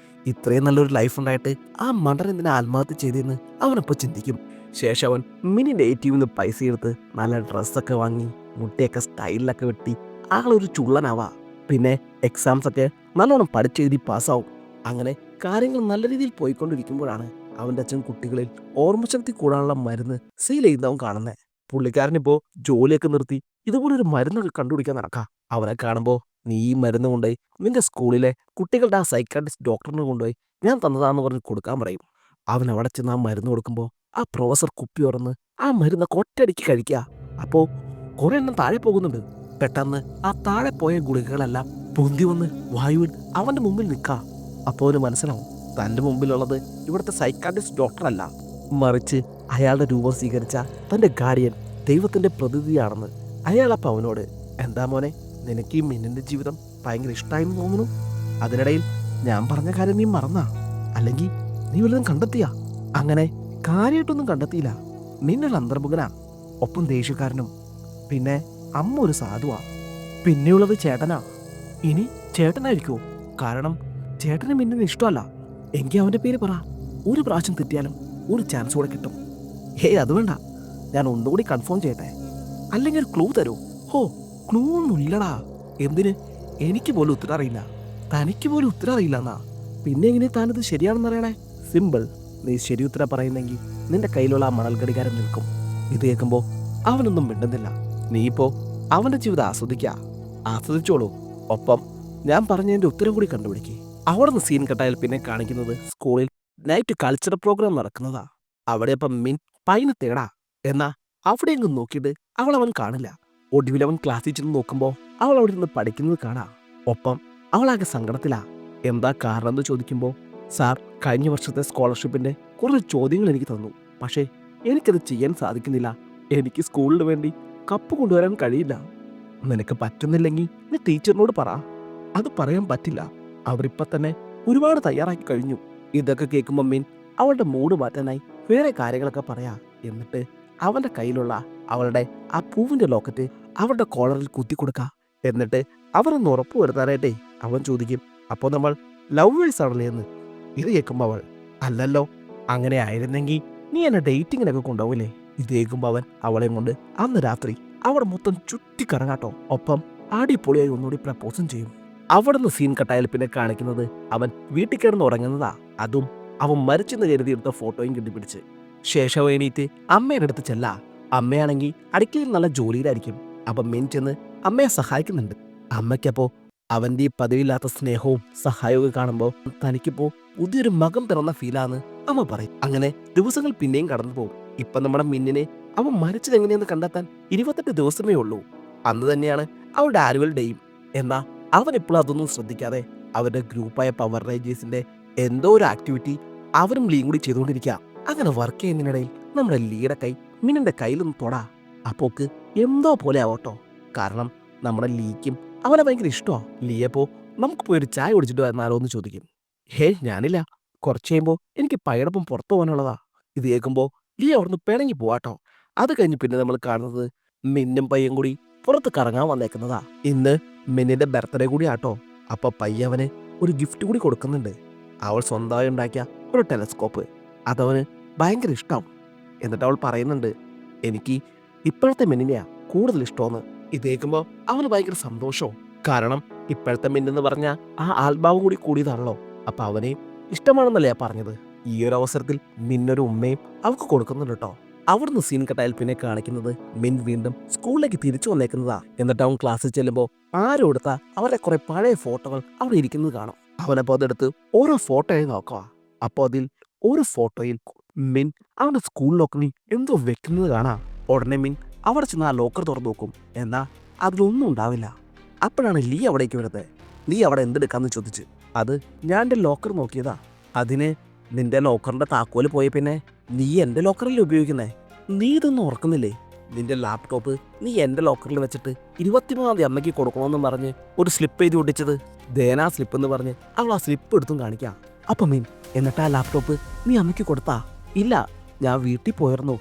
ഇത്രയും നല്ലൊരു ലൈഫ് ഉണ്ടായിട്ട് ആ മണ്ടൻ എന്തിനാ ആത്മഹത്യ ചെയ്തെന്ന് അവനപ്പോൾ ചിന്തിക്കും. ശേഷം അവൻ മിനിൻ്റെ ATM നിന്ന് പൈസ എടുത്ത് നല്ല ഡ്രസ്സൊക്കെ വാങ്ങി മുട്ടയൊക്കെ സ്റ്റൈലിലൊക്കെ വെട്ടി ആളൊരു ചുള്ളനാവാ. പിന്നെ എക്സാംസ് ഒക്കെ നല്ലോണം പഠിച്ചെഴുതി പാസ്സാവും. അങ്ങനെ കാര്യങ്ങൾ നല്ല രീതിയിൽ പോയിക്കൊണ്ടിരിക്കുമ്പോഴാണ് അവൻ്റെ അച്ഛൻ കുട്ടികളിൽ ഓർമ്മശക്തി കൂടാനുള്ള മരുന്ന് സെയിൽ ചെയ്യുന്നവൻ കാണുന്നത്. പുള്ളിക്കാരനിപ്പോൾ ജോലിയൊക്കെ നിർത്തി ഇതുപോലൊരു മരുന്നൊക്കെ കണ്ടുപിടിക്കാൻ നടക്കാം. അവനെ കാണുമ്പോൾ, നീ ഈ മരുന്ന് കൊണ്ടുപോയി നിന്റെ സ്കൂളിലെ കുട്ടികളുടെ ആ സൈക്കാട്രിസ്റ്റ് ഡോക്ടറിനെ കൊണ്ടുപോയി ഞാൻ തന്നതാന്ന് പറഞ്ഞ് കൊടുക്കാൻ പറയും. അവൻ അവിടെ ചെന്ന് ആ മരുന്ന് കൊടുക്കുമ്പോൾ ആ പ്രൊഫസർ കുപ്പി തുറന്ന് ആ മരുന്നൊക്കെ ഒറ്റയടിക്ക് കഴിക്കുക. അപ്പോൾ കുറെ എണ്ണം താഴെ പോകുന്നുണ്ട്. പെട്ടെന്ന് ആ താഴെ പോയ ഗുളികകളെല്ലാം പൊന്തി വന്ന് വായുവിൽ അവന്റെ മുമ്പിൽ നിൽക്കുക. അപ്പോൾ അവന് മനസ്സിലാവും, തൻ്റെ മുമ്പിലുള്ളത് ഇവിടുത്തെ സൈക്കാട്രിസ്റ്റ് ഡോക്ടറല്ല, മറിച്ച് അയാളുടെ രൂപം സ്വീകരിച്ച തൻ്റെ ഗാർഡിയൻ, ദൈവത്തിൻ്റെ പ്രതിനിധിയാണെന്ന്. അയാളപ്പോൾ അവനോട്, എന്താ മോനെ, നിനക്ക് ഈ മിന്നിൻ്റെ ജീവിതം ഭയങ്കര ഇഷ്ടമായെന്ന് തോന്നുന്നു. അതിനിടയിൽ ഞാൻ പറഞ്ഞ കാര്യം നീ മറന്നാ? അല്ലെങ്കിൽ നീ വല്ലതും കണ്ടെത്തിയാ? അങ്ങനെ കാര്യമായിട്ടൊന്നും കണ്ടെത്തിയില്ല. മിന്നൽ അന്തർമുഖനാ, ഒപ്പം ദേഷ്യക്കാരനും. പിന്നെ അമ്മ ഒരു സാധുവാ. പിന്നെയുള്ളത് ചേട്ടനാ. ഇനി ചേട്ടനായിരിക്കുമോ? കാരണം ചേട്ടന് മിന്നിന് ഇഷ്ടമല്ല. എങ്കിൽ അവൻ്റെ പേര് പറ. ഒരു പ്രാവശ്യം തെറ്റിയാലും ഒരു ചാൻസ് കൂടെ കിട്ടും. ഹേയ്, അത് വേണ്ട, ഞാൻ ഒന്നുകൂടി കൺഫേം ചെയ്യട്ടെ. അല്ലെങ്കിൽ ഒരു ക്ലൂ തരൂ? ഹോ, ക്ലൂ ഒന്നും ഇല്ലടാ. എന്തിന്? എനിക്ക് പോലും ഉത്തരം അറിയില്ല. തനിക്ക് പോലും ഉത്തരം അറിയില്ല എന്നാ? പിന്നെ എങ്ങനെ താനിത് ശരിയാണെന്ന് അറിയണേ? സിമ്പിൾ. നീ ശരി ഉത്തരം പറയുന്നെങ്കിൽ നിന്റെ കയ്യിലുള്ള ആ മണൽ ഘടികാരം നിൽക്കും. ഇത് കേൾക്കുമ്പോൾ അവനൊന്നും മിണ്ടുന്നില്ല. നീ ഇപ്പോൾ അവൻ്റെ ജീവിതം ആസ്വദിച്ചോളൂ. ഒപ്പം ഞാൻ പറഞ്ഞതിൻ്റെ ഉത്തരം കൂടി കണ്ടുപിടിക്കേ. അവിടെ നിന്ന് സീൻ കട്ടായാൽ പിന്നെ കാണിക്കുന്നത് സ്കൂളിൽ നൈറ്റ് കൾച്ചറൽ പ്രോഗ്രാം നടക്കുന്നതാ. അവിടെ അപ്പം മിൻ പൈന് തേടാ. എന്നാ അവിടെ എങ്ങും നോക്കിയിട്ട് അവൻ കാണില്ല. ഒടുവിൽ അവൻ ക്ലാസ്സിൽ ചെന്ന് നോക്കുമ്പോൾ അവൾ അവിടെ നിന്ന് പഠിക്കുന്നത് കാണാം. ഒപ്പം അവളാകെ സങ്കടത്തിലാ. എന്താ കാരണം എന്ന് ചോദിക്കുമ്പോൾ, സാർ, കഴിഞ്ഞ വർഷത്തെ സ്കോളർഷിപ്പിന്റെ കുറച്ച് ചോദ്യങ്ങൾ എനിക്ക് തന്നു. പക്ഷേ എനിക്കത് ചെയ്യാൻ സാധിക്കുന്നില്ല. എനിക്ക് സ്കൂളിന് വേണ്ടി കപ്പ് കൊണ്ടുവരാൻ കഴിയില്ല. നിനക്ക് പറ്റുന്നില്ലെങ്കിൽ നീ ടീച്ചറിനോട് പറ. അത് പറയാൻ പറ്റില്ല, അവരിപ്പം തന്നെ ഒരുപാട് തയ്യാറാക്കി കഴിഞ്ഞു. ഇതൊക്കെ കേൾക്കുമ്പോൾ മീൻ അവളുടെ മൂഡ് മാറ്റാനായി വേറെ കാര്യങ്ങളൊക്കെ പറയാ. എന്നിട്ട് അവന്റെ കയ്യിലുള്ള അവളുടെ ആ പൂവിന്റെ ലോക്കറ്റ് അവളുടെ കോളറിൽ കുത്തി കൊടുക്ക. എന്നിട്ട് അവരൊന്ന് ഉറപ്പ് വരുത്താനായിട്ടേ അവൻ ചോദിക്കും, അപ്പോൾ നമ്മൾ ലവേഴ്സ് ആണല്ലേ എന്ന്. ഇത് കേൾക്കുമ്പോൾ അവൾ, അല്ലല്ലോ, അങ്ങനെ ആയിരുന്നെങ്കിൽ നീ എന്നെ ഡേറ്റിങ്ങിനൊക്കെ കൊണ്ടുപോകില്ലേ? ഇത് കേൾക്കുമ്പോൾ അവൻ അവളെയും കൊണ്ട് അന്ന് രാത്രി അവിടെ മൊത്തം ചുറ്റിക്കറങ്ങാട്ടോ. ഒപ്പം അടിപൊളിയായി ഒന്നുകൂടി പ്രപ്പോസും ചെയ്യും. അവിടെ നിന്ന് സീൻ കട്ടായാൽ പിന്നെ കാണിക്കുന്നത് അവൻ വീട്ടിൽ കിടന്ന് ഉറങ്ങുന്നതാ. അതും അവൻ മരിച്ചെന്ന് കരുതിയെടുത്ത ഫോട്ടോയും കെട്ടിപ്പിടിച്ച്. ശേഷം എണീറ്റ് അമ്മയുടെ അടുത്ത് ചെല്ലാ. അമ്മയാണെങ്കിൽ അടുക്കളയിൽ നല്ല ജോലിയിലായിരിക്കും. അപ്പം മീൻ ചെന്ന് അമ്മയെ സഹായിക്കുന്നുണ്ട്. അമ്മയ്ക്കപ്പോ അവന്റെ ഈ പതിവില്ലാത്ത സ്നേഹവും സഹായവും കാണുമ്പോൾ തനിക്കിപ്പോ പുതിയൊരു മകം പിറന്ന ഫീലാന്ന് അമ്മ പറയും. അങ്ങനെ ദിവസങ്ങൾ പിന്നെയും കടന്നു പോകും. ഇപ്പൊ നമ്മുടെ മിന്നിനെ അവൻ മരിച്ചത് എങ്ങനെയെന്ന് കണ്ടെത്താൻ 28 ദിവസമേ ഉള്ളൂ. അന്ന് തന്നെയാണ് അവളുടെ ആനുവൽ ഡേയും. എന്നാ അവൻ ഇപ്പോഴും അതൊന്നും ശ്രദ്ധിക്കാതെ അവരുടെ ഗ്രൂപ്പായ പവർ റേഞ്ചേഴ്സിന്റെ എന്തോ ഒരു ആക്ടിവിറ്റി അവരും ലീയും കൂടി ചെയ്തുകൊണ്ടിരിക്കുക. അങ്ങനെ വർക്ക് ചെയ്യുന്നതിനിടയിൽ നമ്മുടെ ലീയുടെ കൈ മിന്നിന്റെ കയ്യിലൊന്ന് തൊടാ. അപ്പോക്ക് എന്തോ പോലെ ആവട്ടോ. കാരണം നമ്മുടെ ലീക്കും അവനെ ഭയങ്കര ഇഷ്ടമാ. ലീയപ്പോ നമുക്ക് പോയി ഒരു ചായ കുടിച്ചിട്ട് വന്നാലോ എന്ന് ചോദിക്കും. ഹേ, ഞാനില്ല, കുറച്ച് കഴിയുമ്പോൾ എനിക്ക് പയ്യടൊപ്പം പുറത്തു പോകാനുള്ളതാ. ഇത് കേൾക്കുമ്പോൾ ലീ അവിടുന്ന് പിണങ്ങി പോവാട്ടോ. അത് കഴിഞ്ഞ് പിന്നെ നമ്മൾ കാണുന്നത് മിന്നും പയ്യും കൂടി പുറത്ത് കറങ്ങാൻ വന്നേക്കുന്നതാ. ഇന്ന് മിന്നിന്റെ ബർത്ത്ഡേ കൂടി ആട്ടോ. അപ്പൊ പയ്യവന് ഒരു ഗിഫ്റ്റ് കൂടി കൊടുക്കുന്നുണ്ട്. അവൾ സ്വന്തമായി ഉണ്ടാക്കിയ ഒരു ടെലസ്കോപ്പ്. അതവന് ഭയങ്കര ഇഷ്ടം. എന്നിട്ട് അവൾ പറയുന്നുണ്ട്, എനിക്ക് ഇപ്പോഴത്തെ മിന്നിനെയാ കൂടുതൽ ഇഷ്ടമെന്ന്. ഇത് കേൾക്കുമ്പോൾ അവന് ഭയങ്കര സന്തോഷവും. കാരണം ഇപ്പോഴത്തെ മിന്നെന്ന് പറഞ്ഞാൽ ആ ആത്മാവും കൂടി കൂടിയതാണല്ലോ. അപ്പൊ അവനെ ഇഷ്ടമാണെന്നല്ലേ പറഞ്ഞത്. ഈ ഒരു അവസരത്തിൽ മിന്നൊരു ഉമ്മയും അവൾക്ക് കൊടുക്കുന്നുണ്ട് കേട്ടോ. അവിടുന്ന് സീൻ കട്ടായാൽ പിന്നെ കാണിക്കുന്നത് മിൻ വീണ്ടും സ്കൂളിലേക്ക് തിരിച്ചു വന്നേക്കുന്നതാ. എന്നിട്ട് അവൻ ക്ലാസ്സിൽ ചെല്ലുമ്പോൾ ആരും എടുത്ത അവരുടെ കുറെ പഴയ ഫോട്ടോകൾ അവിടെ ഇരിക്കുന്നത് കാണും. അവനപ്പോൾ അതെടുത്ത് ഓരോ ഫോട്ടോയായി നോക്കുക. അപ്പോൾ അതിൽ ഒരു ഫോട്ടോയിൽ മിൻ അവന്റെ സ്കൂൾ ലോക്കറിൽ എന്തോ വെക്കുന്നത് കാണാം. ഉടനെ മിൻ അവിടെ ചെന്ന് ആ ലോക്കർ തുറന്നു നോക്കും. എന്നാ അതിലൊന്നും ഉണ്ടാവില്ല. അപ്പോഴാണ് ലീ അവിടേക്ക് വരുന്നത്. നീ അവിടെ എന്തെടുക്കാന്ന് ചോദിച്ചു. അത് ഞാൻ എൻ്റെ ലോക്കർ നോക്കിയതാ. അതിന് നിന്റെ ലോക്കറിന്റെ താക്കോല് പോയ പിന്നെ നീ എൻ്റെ ലോക്കറിൽ ഉപയോഗിക്കുന്നേ. നീ ഇതൊന്നും ഓർക്കുന്നില്ലേ? നിന്റെ ലാപ്ടോപ്പ് നീ എൻ്റെ ലോക്കറിൽ വെച്ചിട്ട് 23-ാം തീയതി അമ്മയ്ക്ക് കൊടുക്കണമെന്നും പറഞ്ഞ് ഒരു സ്ലിപ്പ് എഴുതി ഒട്ടിച്ചത്. ദേനാ സ്ലിപ്പ് എന്ന് പറഞ്ഞ് അവൾ ആ സ്ലിപ്പ് എടുത്തും കാണിക്കാം. അപ്പം മീൻ, എന്നിട്ട് ആ ലാപ്ടോപ്പ് നീ അമ്മയ്ക്ക് കൊടുത്താ? ഇല്ല, ഞാൻ വീട്ടിൽ പോയിരുന്നു.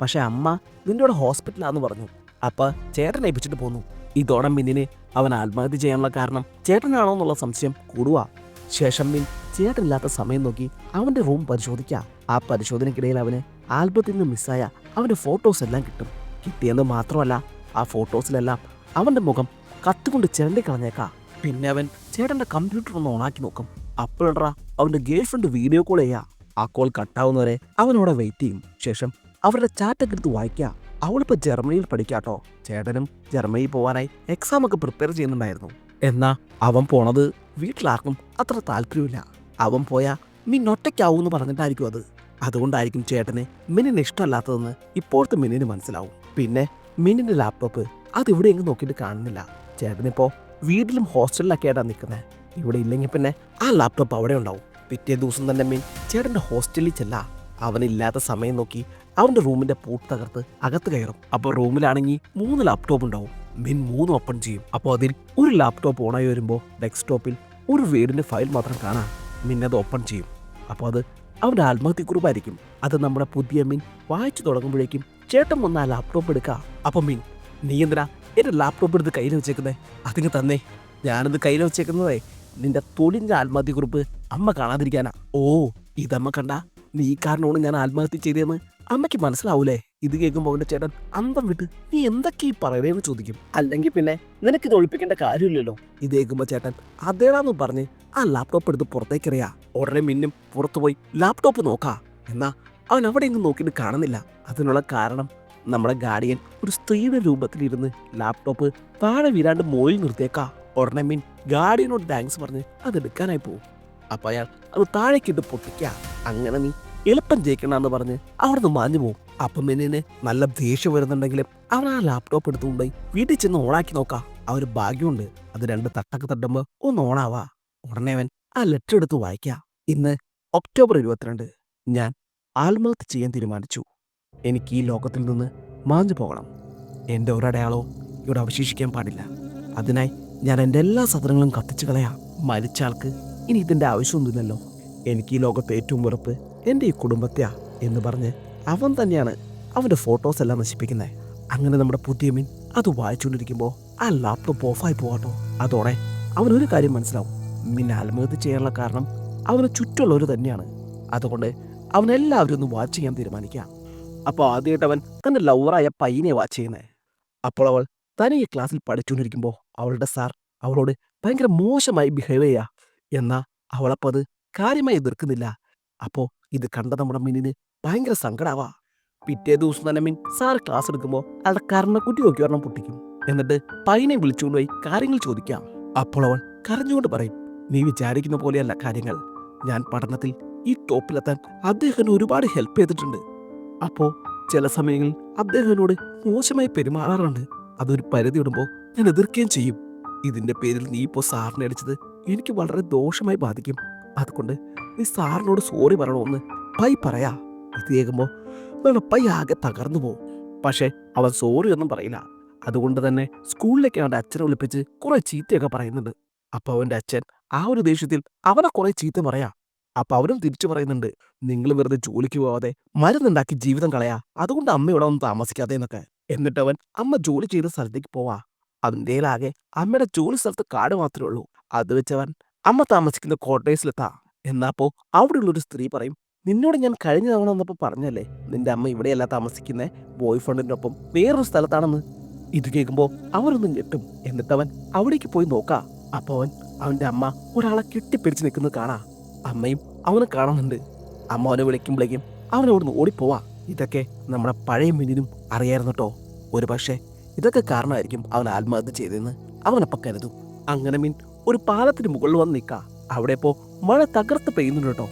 പക്ഷെ അമ്മ നിന്റെ കൂടെ ഹോസ്പിറ്റലാന്ന് പറഞ്ഞു. അപ്പൊ ചേട്ടൻ ഏൽപ്പിച്ചിട്ട് പോന്നു. ഇതോടെ മിന്നിന് അവൻ ആത്മഹത്യ ചെയ്യാനുള്ള കാരണം ചേട്ടനാണോ എന്നുള്ള സംശയം കൂടുക. ശേഷം മിൻ ചേട്ടനില്ലാത്ത സമയം നോക്കി അവന്റെ റൂം പരിശോധിക്കാം. ആ പരിശോധനയ്ക്കിടയിൽ അവന് ആൽബത്തിൽ നിന്ന് മിസ്സായ അവന്റെ ഫോട്ടോസ് എല്ലാം കിട്ടും. കിട്ടിയെന്ന് മാത്രമല്ല, ആ ഫോട്ടോസിലെല്ലാം അവന്റെ മുഖം കത്തുകൊണ്ട് ചിരണ്ടി കളഞ്ഞേക്കാം. പിന്നെ അവൻ ചേട്ടന്റെ കമ്പ്യൂട്ടർ ഒന്ന് ഓണാക്കി നോക്കും. അപ്പോഴാ അവന്റെ ഗേൾ ഫ്രണ്ട് വീഡിയോ കോൾ ചെയ്യാ. ആ കോൾ കട്ടാവുന്നവരെ അവനവിടെ വെയിറ്റ് ചെയ്യും. ശേഷം അവരുടെ ചാറ്റൊക്കെ എടുത്ത് വായിക്കാം. അവളിപ്പോൾ ജർമ്മനിയിൽ പഠിക്കാട്ടോ. ചേട്ടനും ജർമ്മനിയിൽ പോകാനായി എക്സാം ഒക്കെ പ്രിപ്പയർ ചെയ്യുന്നുണ്ടായിരുന്നു. എന്നാ അവൻ പോണത് വീട്ടിലാർക്കും അത്ര താല്പര്യമില്ല. അവൻ പോയാ മിൻ ഒറ്റയ്ക്കാവൂന്ന് പറഞ്ഞിട്ടായിരിക്കും അത്. അതുകൊണ്ടായിരിക്കും ചേട്ടന് മിന്നിന് ഇഷ്ടമല്ലാത്തതെന്ന് ഇപ്പോഴത്തെ മിന്നിന് മനസ്സിലാവും. പിന്നെ മിന്നിന്റെ ലാപ്ടോപ്പ് അതിവിടെയെങ്കിലും നോക്കിയിട്ട് കാണുന്നില്ല. ചേട്ടനിപ്പോ വീട്ടിലും ഹോസ്റ്റലിലൊക്കെ ആയിട്ടാണ് നിൽക്കുന്നത്. ഇവിടെ ഇല്ലെങ്കിൽ പിന്നെ ആ ലാപ്ടോപ്പ് അവിടെ ഉണ്ടാവും. പിറ്റേ ദിവസം തന്നെ മിൻ ചേട്ടന്റെ ഹോസ്റ്റലിൽ ചെല്ലാ. അവനില്ലാത്ത സമയം നോക്കി അവന്റെ റൂമിന്റെ പൂട്ട് തകർത്ത് അകത്ത് കയറും. അപ്പോൾ റൂമിലാണെങ്കിൽ 3 ലാപ്ടോപ്പ് ഉണ്ടാവും. മിൻ 3 ഓപ്പൺ ചെയ്യും. അപ്പോൾ അതിൽ ഒരു ലാപ്ടോപ്പ് ഓണായി വരുമ്പോൾ ഡെസ്ക്ടോപ്പിൽ ഒരു വീടിന്റെ ഫയൽ മാത്രം കാണാം. മിൻ അത് ഓപ്പൺ ചെയ്യും. അപ്പോൾ അത് അവന്റെ ആത്മഹത്യക്കുറിപ്പായിരിക്കും. അത് നമ്മുടെ പുതിയ മിൻ വായിച്ചു തുടങ്ങുമ്പോഴേക്കും ചേട്ടൻ വന്ന് ആ ലാപ്ടോപ്പ് എടുക്കുക. അപ്പം മിൻ, നീ എന്തിനാ എന്റെ ലാപ്ടോപ്പ് എടുത്ത് കയ്യിൽ വെച്ചേക്കുന്നേ? അതിന് തന്നെ ഞാനത് കയ്യിൽ വെച്ചേക്കുന്നതേ നിന്റെ തൊഴിലിന്റെ ആത്മഹത്യക്കുറിപ്പ് അമ്മ കാണാതിരിക്കാനാ. ഓ, ഇതമ്മ കണ്ട നീ കാരണമാണ് ഞാൻ ആത്മഹത്യ ചെയ്തതെന്ന് അമ്മയ്ക്ക് മനസ്സിലാവൂലേ? ഇത് കേൾക്കുമ്പോൾ അവന്റെ ചേട്ടൻ അന്തം വിട്ട് നീ എന്തൊക്കെ ഈ പറയണേന്ന് ചോദിക്കും. അല്ലെങ്കിൽ പിന്നെ നിനക്കിത് ഒഴിപ്പിക്കേണ്ട കാര്യമില്ലല്ലോ. ഇത് കേൾക്കുമ്പോൾ ചേട്ടൻ അതേടാന്ന് പറഞ്ഞ് ആ ലാപ്ടോപ്പ് എടുത്ത് പുറത്തേക്കറിയാ. ഉടനെ മിന്നും പുറത്തു പോയി ലാപ്ടോപ്പ് നോക്കാ. എന്നാ അവൻ അവിടെയെങ്കിലും നോക്കിയിട്ട് കാണുന്നില്ല. അതിനുള്ള കാരണം നമ്മുടെ ഗാർഡിയൻ ഒരു സ്ത്രീയുടെ രൂപത്തിലിരുന്ന് ലാപ്ടോപ്പ് താഴെ വീരാണ്ട് മോയിൽ നിർത്തിയേക്കാ. ഉടനെ മിൻ ഗാർഡിയനോട് താങ്ക്സ് പറഞ്ഞ് അതെടുക്കാനായി പോകും. അപ്പൊ അയാൾ അത് താഴേക്കിട്ട് പൊട്ടിക്കുക. അങ്ങനെ നീ എളുപ്പം ജയിക്കണമെന്ന് പറഞ്ഞ് അവിടെ നിന്ന് മാഞ്ഞു പോകും. അപ്പം മിന്നിന് നല്ല ദേഷ്യം വരുന്നുണ്ടെങ്കിലും അവൻ ആ ലാപ്ടോപ്പ് എടുത്തുകൊണ്ടുപോയി വീട്ടിൽ ചെന്ന് ഓണാക്കി നോക്കാം. ആ ഒരു ഭാഗ്യമുണ്ട്. അത് 2 തട്ടൊക്കെ തട്ടുമ്പോൾ ഒന്ന് ഓണാവാ. ഉടനെ അവൻ ആ ലെറ്റർ എടുത്ത് വായിക്കുക. ഇന്ന് ഒക്ടോബർ 22 ഞാൻ ആത്മഹത്യ ചെയ്യാൻ തീരുമാനിച്ചു. എനിക്ക് ഈ ലോകത്തിൽ നിന്ന് മാഞ്ഞു പോകണം. എൻ്റെ ഒരടയാളവും ഇവിടെ അവശേഷിക്കാൻ പാടില്ല. അതിനായി ഞാൻ എൻ്റെ എല്ലാ സാധനങ്ങളും കത്തിച്ചു കളയാം. മരിച്ച ആൾക്ക് ഇനി ഇതിൻ്റെ ആവശ്യമൊന്നുമില്ലല്ലോ. എനിക്ക് ഈ ലോകത്തെ ഏറ്റവും വെറുപ്പ് എൻ്റെ ഈ കുടുംബത്തെയാ എന്ന് പറഞ്ഞ് അവൻ തന്നെയാണ് അവൻ്റെ ഫോട്ടോസ് എല്ലാം നശിപ്പിക്കുന്നത്. അങ്ങനെ നമ്മുടെ പുതിയ മിൻ അത് വായിച്ചുകൊണ്ടിരിക്കുമ്പോൾ ആ ലാപ്ടോപ്പ് ഓഫായി പോകാട്ടോ. അതോടെ അവനൊരു കാര്യം മനസ്സിലാവും. മിൻ ആത്മഹത്യ ചെയ്യാനുള്ള കാരണം അവന് ചുറ്റുമുള്ളവർ തന്നെയാണ്. അതുകൊണ്ട് അവനെല്ലാവരും ഒന്ന് വാച്ച് ചെയ്യാൻ തീരുമാനിക്കാം. അപ്പോൾ ആദ്യമായിട്ട് അവൻ തൻ്റെ ലവറായ പയ്യനെ വാച്ച് ചെയ്യുന്നത്. അപ്പോൾ അവൾ തനിയെ ക്ലാസ്സിൽ പഠിച്ചുകൊണ്ടിരിക്കുമ്പോൾ അവളുടെ സാർ അവളോട് ഭയങ്കര മോശമായി ബിഹേവ് ചെയ്യുക. എന്നാൽ അവളപ്പോൾ അത് കാര്യമായി എതിർക്കുന്നില്ല. അപ്പോൾ ഇത് കണ്ട നമ്മുടെ മിന്നിന് ഭയങ്കര സങ്കടാവാ. പിറ്റേ ദിവസം തന്നെ മിൻ സാർ ക്ലാസ് എടുക്കുമ്പോൾ അയാളുടെ കർണക്കുറ്റി നോക്കി ഒരെണ്ണം പൊട്ടിക്കും. എന്നിട്ട് പയ്യനെ വിളിച്ചുകൊണ്ടുപോയി കാര്യങ്ങൾ ചോദിക്കാം. അപ്പോൾ അവൾ കരഞ്ഞുകൊണ്ട് പറയും, നീ വിചാരിക്കുന്ന പോലെയല്ല കാര്യങ്ങൾ. ഞാൻ പഠനത്തിൽ ഈ ടോപ്പിലെത്താൻ അദ്ദേഹം ഒരുപാട് ഹെൽപ്പ് ചെയ്തിട്ടുണ്ട്. അപ്പോൾ ചില സമയങ്ങളിൽ അദ്ദേഹത്തിനോട് മോശമായി പെരുമാറാറുണ്ട്. അതൊരു പരിധി ഇടുമ്പോൾ ഞാൻ എതിർക്കുകയും ചെയ്യും. ഇതിന്റെ പേരിൽ നീ ഇപ്പോൾ സാറിനെ അടിച്ചത് എനിക്ക് വളരെ ദോഷമായി ബാധിക്കും. അതുകൊണ്ട് നീ സാറിനോട് സോറി പറയണമെന്ന് പൈ പറയാ. ഇത് കേൾക്കുമ്പോൾ നമ്മുടെ പൈ ആകെ തകർന്നു പോകും. പക്ഷെ അവൻ സോറി ഒന്നും പറയില്ല. അതുകൊണ്ട് തന്നെ സ്കൂളിലേക്ക് അവൻ്റെ അച്ഛനെ വിളിപ്പിച്ച് കുറെ ചീത്തയൊക്കെ പറയുന്നുണ്ട്. അപ്പൊ അവൻ്റെ അച്ഛൻ ആ ഒരു ദേഷ്യത്തിൽ അവനെ കുറെ ചീത്ത പറയാ. അപ്പൊ അവരും തിരിച്ചു പറയുന്നുണ്ട്, നിങ്ങൾ വെറുതെ ജോലിക്ക് പോവാതെ മരുന്നുണ്ടാക്കി ജീവിതം കളയാ, അതുകൊണ്ട് അമ്മ ഇവിടെ ഒന്നും താമസിക്കാതെ എന്നൊക്കെ. എന്നിട്ട് അവൻ അമ്മ ജോലി ചെയ്ത സ്ഥലത്തേക്ക് പോവാ. അവൻ്റെ ആകെ അമ്മയുടെ ജോലി സ്ഥലത്ത് കാട് മാത്രമേ ഉള്ളൂ. അത് വെച്ചവൻ അമ്മ താമസിക്കുന്ന ക്വാർട്ടേഴ്സിലെത്താ. എന്നാപ്പോ അവിടെയുള്ളൊരു സ്ത്രീ പറയും, നിന്നോട് ഞാൻ കഴിഞ്ഞ തവണ വന്നപ്പോൾ പറഞ്ഞല്ലേ നിന്റെ അമ്മ ഇവിടെയല്ല താമസിക്കുന്നേ, ബോയ് ഫ്രണ്ടിൻ്റെ ഒപ്പം വേറൊരു സ്ഥലത്താണെന്ന്. ഇത് കേൾക്കുമ്പോൾ അവരൊന്നും ഞെട്ടും. എന്നിട്ട് അവൻ അവിടേക്ക് പോയി നോക്കാ. അപ്പോൾ അവൻ്റെ അമ്മ ഒരാളെ കെട്ടിപ്പിടിച്ച് നിൽക്കുന്നത് കാണാ. അമ്മയും അവനെ കാണുന്നുണ്ട്. അമ്മ അവനെ വിളിക്കുമ്പോഴേക്കും അവനവിടുന്ന് ഓടിപ്പോവാ. ഇതൊക്കെ നമ്മുടെ പഴയ മിന്നിനും അറിയായിരുന്നു കേട്ടോ. ഒരു പക്ഷേ ഇതൊക്കെ കാരണമായിരിക്കും അവൻ ആത്മഹത്യ ചെയ്തതെന്ന് അവനപ്പം കരുതും. അങ്ങനെ മീൻ ഒരു പാലത്തിന് മുകളിൽ വന്ന് നിൽക്കാ. അവിടെ ഇപ്പോൾ മഴ തകർത്ത് പെയ്യുന്നുണ്ട് കേട്ടോ.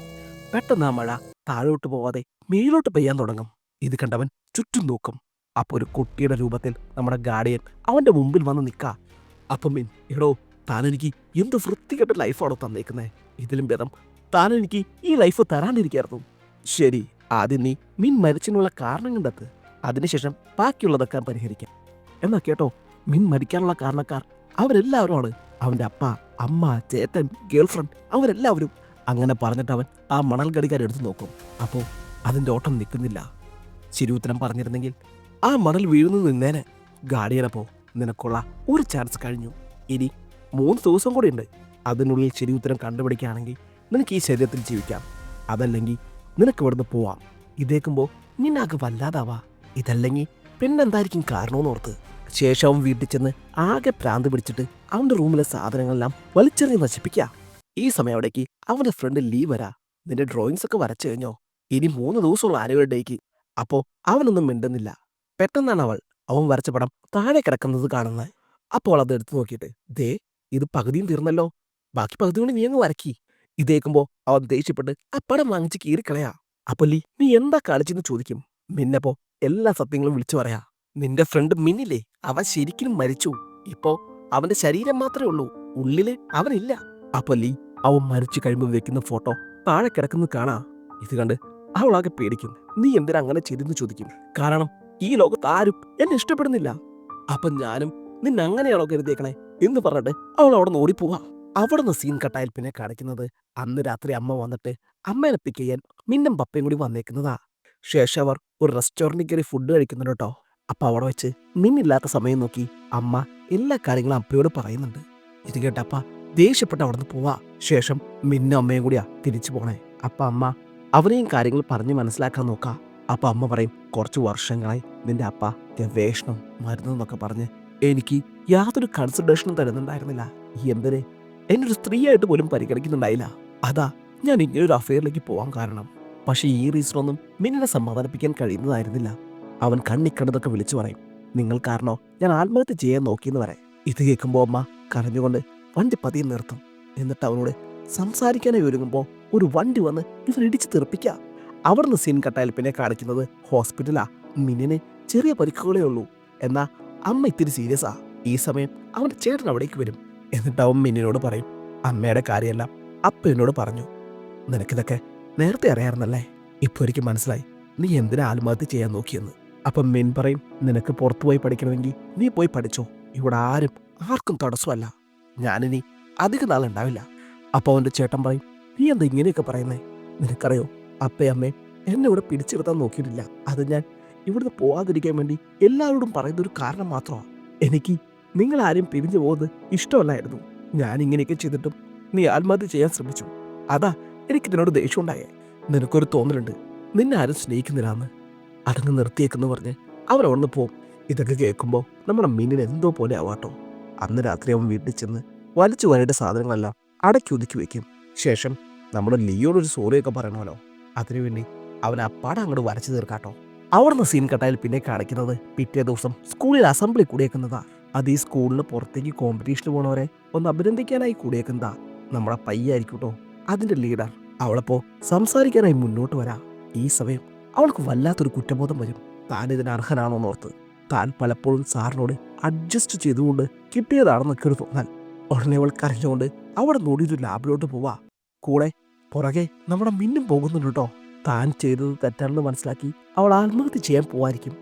പെട്ടെന്ന് ആ മഴ താഴോട്ട് പോവാതെ മേലോട്ട് പെയ്യാൻ തുടങ്ങും. ഇത് കണ്ടവൻ ചുറ്റും നോക്കും. അപ്പോൾ ഒരു കുട്ടിയുടെ രൂപത്തിൽ നമ്മുടെ ഗാർഡിയൻ അവൻ്റെ മുമ്പിൽ വന്ന് നിൽക്കാ. അപ്പം മീൻ, എടോ താനെനിക്ക് എന്ത് വൃത്തികെട്ട ലൈഫാണോ തന്നേക്കുന്നത്? ഇതിലും ഭേദം താനെനിക്ക് ഈ ലൈഫ് തരാണ്ടിരിക്കായിരുന്നു. ശരി, ആദ്യം നീ മീൻ മരിച്ചിനുള്ള കാരണം കണ്ടെത്ത്, അതിനുശേഷം ബാക്കിയുള്ളതൊക്കെ പരിഹരിക്കാം. എന്നാ കേട്ടോ, മീൻ മരിക്കാനുള്ള കാരണക്കാർ അവരെല്ലാവരുമാണ്. അവൻ്റെ അപ്പ, അമ്മ, ചേട്ടൻ, ഗേൾഫ്രണ്ട്, അവരെല്ലാവരും. അങ്ങനെ പറഞ്ഞിട്ട് അവൻ ആ മണൽ ഗടിക്കാരെടുത്ത് നോക്കും. അപ്പോൾ അതിൻ്റെ ഓട്ടം നിൽക്കുന്നില്ല. ശരി ഉത്തരം പറഞ്ഞിരുന്നെങ്കിൽ ആ മണൽ വീഴുന്നത് നിന്നേനെ. ഗാർഡിയനപ്പോ നിനക്കുള്ള ഒരു ചാൻസ് കഴിഞ്ഞു. ഇനി 3 ദിവസം കൂടി ഉണ്ട്. അതിനുള്ളിൽ ശരി ഉത്തരം കണ്ടുപിടിക്കുകയാണെങ്കിൽ നിനക്ക് ഈ ശരീരത്തിൽ ജീവിക്കാം, അതല്ലെങ്കിൽ നിനക്ക് ഇവിടുന്ന് പോവാം. ഇതേക്കുമ്പോൾ നിന്നാകെ വല്ലാതാവാ. ഇതല്ലെങ്കിൽ പിന്നെന്തായിരിക്കും കാരണമെന്ന് ഓർത്ത്. ശേഷം അവൻ വീട്ടിൽ ചെന്ന് ആകെ ഭ്രാന്ത് പിടിച്ചിട്ട് അവൻ്റെ റൂമിലെ സാധനങ്ങളെല്ലാം വലിച്ചെറിഞ്ഞ് നശിപ്പിക്കുക. ഈ സമയം അവിടേക്ക് അവൻ്റെ ഫ്രണ്ട് ലീവ് വരാ. നിന്റെ ഡ്രോയിങ്സ് ഒക്കെ വരച്ചു കഴിഞ്ഞോ? ഇനി 3 ദിവസമുള്ള ആനുവൽ ഡേക്ക്. അപ്പോൾ അവനൊന്നും മിണ്ടുന്നില്ല. പെട്ടെന്നാണ് അവൻ വരച്ച പടം താഴെ കിടക്കുന്നത് കാണുന്നത്. അപ്പോൾ അത് എടുത്തു നോക്കിയിട്ട്, ദേ ഇത് പകുതിയും തീർന്നല്ലോ, ബാക്കി പകുതി കൊണ്ട് നീ അങ്ങ് വരക്കി. ഇതേക്കുമ്പോൾ അവൻ ദേഷ്യപ്പെട്ട് ആ പടം വാങ്ങിച്ച് കീറിക്കളയാ. അപ്പോൾ നീ എന്താ കാണിച്ചെന്ന് ചോദിക്കും. മിന്നപ്പോ എല്ലാ സത്യങ്ങളും വിളിച്ചു പറയാ. നിന്റെ ഫ്രണ്ട് മിന്നില്ലേ, അവൻ ശരിക്കും മരിച്ചു. ഇപ്പോ അവന്റെ ശരീരം മാത്രമേ ഉള്ളൂ, ഉള്ളില് അവനില്ല. അപ്പൊ അവൻ മരിച്ചു കഴിയുമ്പോൾ വെക്കുന്ന ഫോട്ടോ താഴെ കിടക്കുന്നത് കാണാ. ഇത് കണ്ട് അവളാകെ പേടിക്കും. നീ എന്തിനാ അങ്ങനെ ചെയ്തെന്ന് ചോദിക്കും. കാരണം ഈ ലോകത്ത് ആരും എന്നെ ഇഷ്ടപ്പെടുന്നില്ല. അപ്പൊ ഞാനും നിന്നെ അങ്ങനെയാണോ കരുതിയേക്കണേ എന്ന് പറഞ്ഞിട്ട് അവൾ അവിടെ നിന്ന് ഓടിപ്പോവാ. അവിടെ നിന്ന് സീൻ കട്ടായാൽ പിന്നെ കാണിക്കുന്നത് അന്ന് രാത്രി അമ്മ വന്നിട്ട് അമ്മേനെ പിക്ക് ചെയ്യാൻ മിന്നും പപ്പയും കൂടി വന്നേക്കുന്നതാ. ശേഷം അവർ ഒരു റെസ്റ്റോറൻറ്റിൽ കയറി ഫുഡ് കഴിക്കുന്നുണ്ട് കേട്ടോ. അപ്പൊ അവിടെ വെച്ച് മിന്നില്ലാത്ത സമയം നോക്കി അമ്മ എല്ലാ കാര്യങ്ങളും അപ്പയോട് പറയുന്നുണ്ട്. ഇത് കേട്ടപ്പ ദേഷ്യപ്പെട്ട് അവിടെ നിന്ന് പോവാ. ശേഷം മിന്നും അമ്മയും കൂടിയാ തിരിച്ചു പോണേ. അപ്പൊ അമ്മ അവനെയും കാര്യങ്ങൾ പറഞ്ഞ് മനസ്സിലാക്കാൻ നോക്കാം. അപ്പൊ അമ്മ പറയും, കുറച്ച് വർഷങ്ങളായി നിന്റെ അപ്പ ഗവേഷണം മരുന്നെന്നൊക്കെ പറഞ്ഞ് എനിക്ക് യാതൊരു കൺസിഡറേഷനും തരുന്നുണ്ടായിരുന്നില്ല. എന്തിന് എന്നെ ഒരു സ്ത്രീയായിട്ട് പോലും പരിഗണിക്കുന്നുണ്ടായില്ല. അതാ ഞാൻ ഇങ്ങനൊരു അഫെയറിലേക്ക് പോകാൻ കാരണം. പക്ഷെ ഈ റീസണൊന്നും മിന്നിനെ സമാധാനിപ്പിക്കാൻ കഴിയുന്നതായിരുന്നില്ല. അവൻ കണ്ണിക്കണ്ടതൊക്കെ വിളിച്ചു പറയും. നിങ്ങൾ കാരണോ ഞാൻ ആത്മഹത്യ ചെയ്യാൻ നോക്കിയെന്ന് വരെ. ഇത് കേൾക്കുമ്പോൾ അമ്മ കരഞ്ഞുകൊണ്ട് വണ്ടി പതിയെ നിർത്തും. എന്നിട്ട് അവനോട് സംസാരിക്കാനായി ഒരുങ്ങുമ്പോൾ ഒരു വണ്ടി വന്ന് ഇവർ ഇടിച്ച് തെറിപ്പിക്കുക. അവിടുന്ന് സീൻ കട്ടായാൽ പിന്നെ കാണിക്കുന്നത് ഹോസ്പിറ്റലാ. മിന്നിന് ചെറിയ പരിക്കുകളേ ഉള്ളൂ, എന്നാ അമ്മ ഇത്തിരി സീരിയസാ. ഈ സമയം അവൻ്റെ ചേട്ടൻ അവിടേക്ക് വരും. എന്നിട്ട് അവൻ മിന്നിനോട് പറയും, അമ്മയുടെ കാര്യമെല്ലാം അപ്പ എന്നോട് പറഞ്ഞു. നിനക്കിതൊക്കെ നേരത്തെ അറിയാറുന്നല്ലേ? ഇപ്പോൾ എനിക്ക് മനസ്സിലായി നീ എന്തിനാ ആത്മഹത്യ ചെയ്യാൻ നോക്കിയെന്ന്. അപ്പം മിൻ പറയും, നിനക്ക് പുറത്തു പോയി പഠിക്കണമെങ്കിൽ നീ പോയി പഠിച്ചോ, ഇവിടെ ആർക്കും തടസ്സമല്ല, ഞാനിനി അധിക നാളുണ്ടാവില്ല. അപ്പോൾ അവൻ്റെ ചേട്ടൻ പറയും, നീ എന്താ ഇങ്ങനെയൊക്കെ പറയുന്നേ? നിനക്കറിയോ അപ്പയും അമ്മയും എന്നെ ഇവിടെ പിടിച്ചിരുത്താൻ നോക്കിയിട്ടില്ല. അത് ഞാൻ ഇവിടുന്ന് പോവാതിരിക്കാൻ വേണ്ടി എല്ലാവരോടും പറയുന്നൊരു കാരണം മാത്രമാണ്. എനിക്ക് നിങ്ങളാരും പിരിഞ്ഞു പോകുന്നത് ഇഷ്ടമല്ലായിരുന്നു. ഞാൻ ഇങ്ങനെയൊക്കെ ചെയ്തിട്ടും നീ ആത്മഹത്യ ചെയ്യാൻ ശ്രമിച്ചു. അതാ എനിക്ക് നിന്നോട് ദേഷ്യം ഉണ്ടായേ. നിനക്കൊരു തോന്നലുണ്ട് നിന്നെ ആരും സ്നേഹിക്കുന്നില്ലാന്ന്. അതങ്ങ് നിർത്തിയേക്കെന്ന് പറഞ്ഞ് അവൻ അവിടുന്ന് പോവും. ഇതൊക്കെ കേൾക്കുമ്പോൾ നമ്മുടെ മീനിന് എന്തോ പോലെ ആവാട്ടോ. അന്ന് രാത്രി അവൻ വീട്ടിൽ ചെന്ന് വലിച്ചു വരയുടെ സാധനങ്ങളെല്ലാം അടക്കി ഒതുക്കി വെക്കും. ശേഷം നമ്മുടെ ലിയോടൊരു സോറിയൊക്കെ പറയണമല്ലോ, അതിനുവേണ്ടി അവൻ ആ പടം അങ്ങോട്ട് വരച്ചു തീർക്കാട്ടോ. അവിടുന്ന് സീൻ കട്ടായാൽ പിന്നെ കാണിക്കുന്നത് പിറ്റേ ദിവസം സ്കൂളിൽ അസംബ്ലി കൂടിയേക്കുന്നതാ. അത് ഈ സ്കൂളിന് പുറത്തേക്ക് കോമ്പറ്റീഷന് പോണവരെ ഒന്ന് അഭിനന്ദിക്കാനായി കൂടിയേക്കുന്നതാ. നമ്മുടെ പയ്യായിരിക്കും കേട്ടോ അതിൻ്റെ ലീഡർ. അവളപ്പോ സംസാരിക്കാനായി മുന്നോട്ട് വരാ. ഈ സമയം അവൾക്ക് വല്ലാത്തൊരു കുറ്റബോധം വരും. താൻ ഇതിന് അർഹനാണോന്നോർത്ത്. താൻ പലപ്പോഴും സാറിനോട് അഡ്ജസ്റ്റ് ചെയ്തുകൊണ്ട് കിട്ടിയതാണെന്നൊക്കെ ഒരു തോന്നൽ. ഉടനെ അവൾ കരഞ്ഞുകൊണ്ട് അവിടെ നോടിയൊരു ലാബിലോട്ട് പോവാ. കൂടെ പുറകെ നമ്മുടെ മിന്നും പോകുന്നുണ്ട് കേട്ടോ. താൻ ചെയ്തത് തെറ്റാണെന്ന് മനസ്സിലാക്കി അവൾ ആത്മഹത്യ ചെയ്യാൻ പോവായിരിക്കും.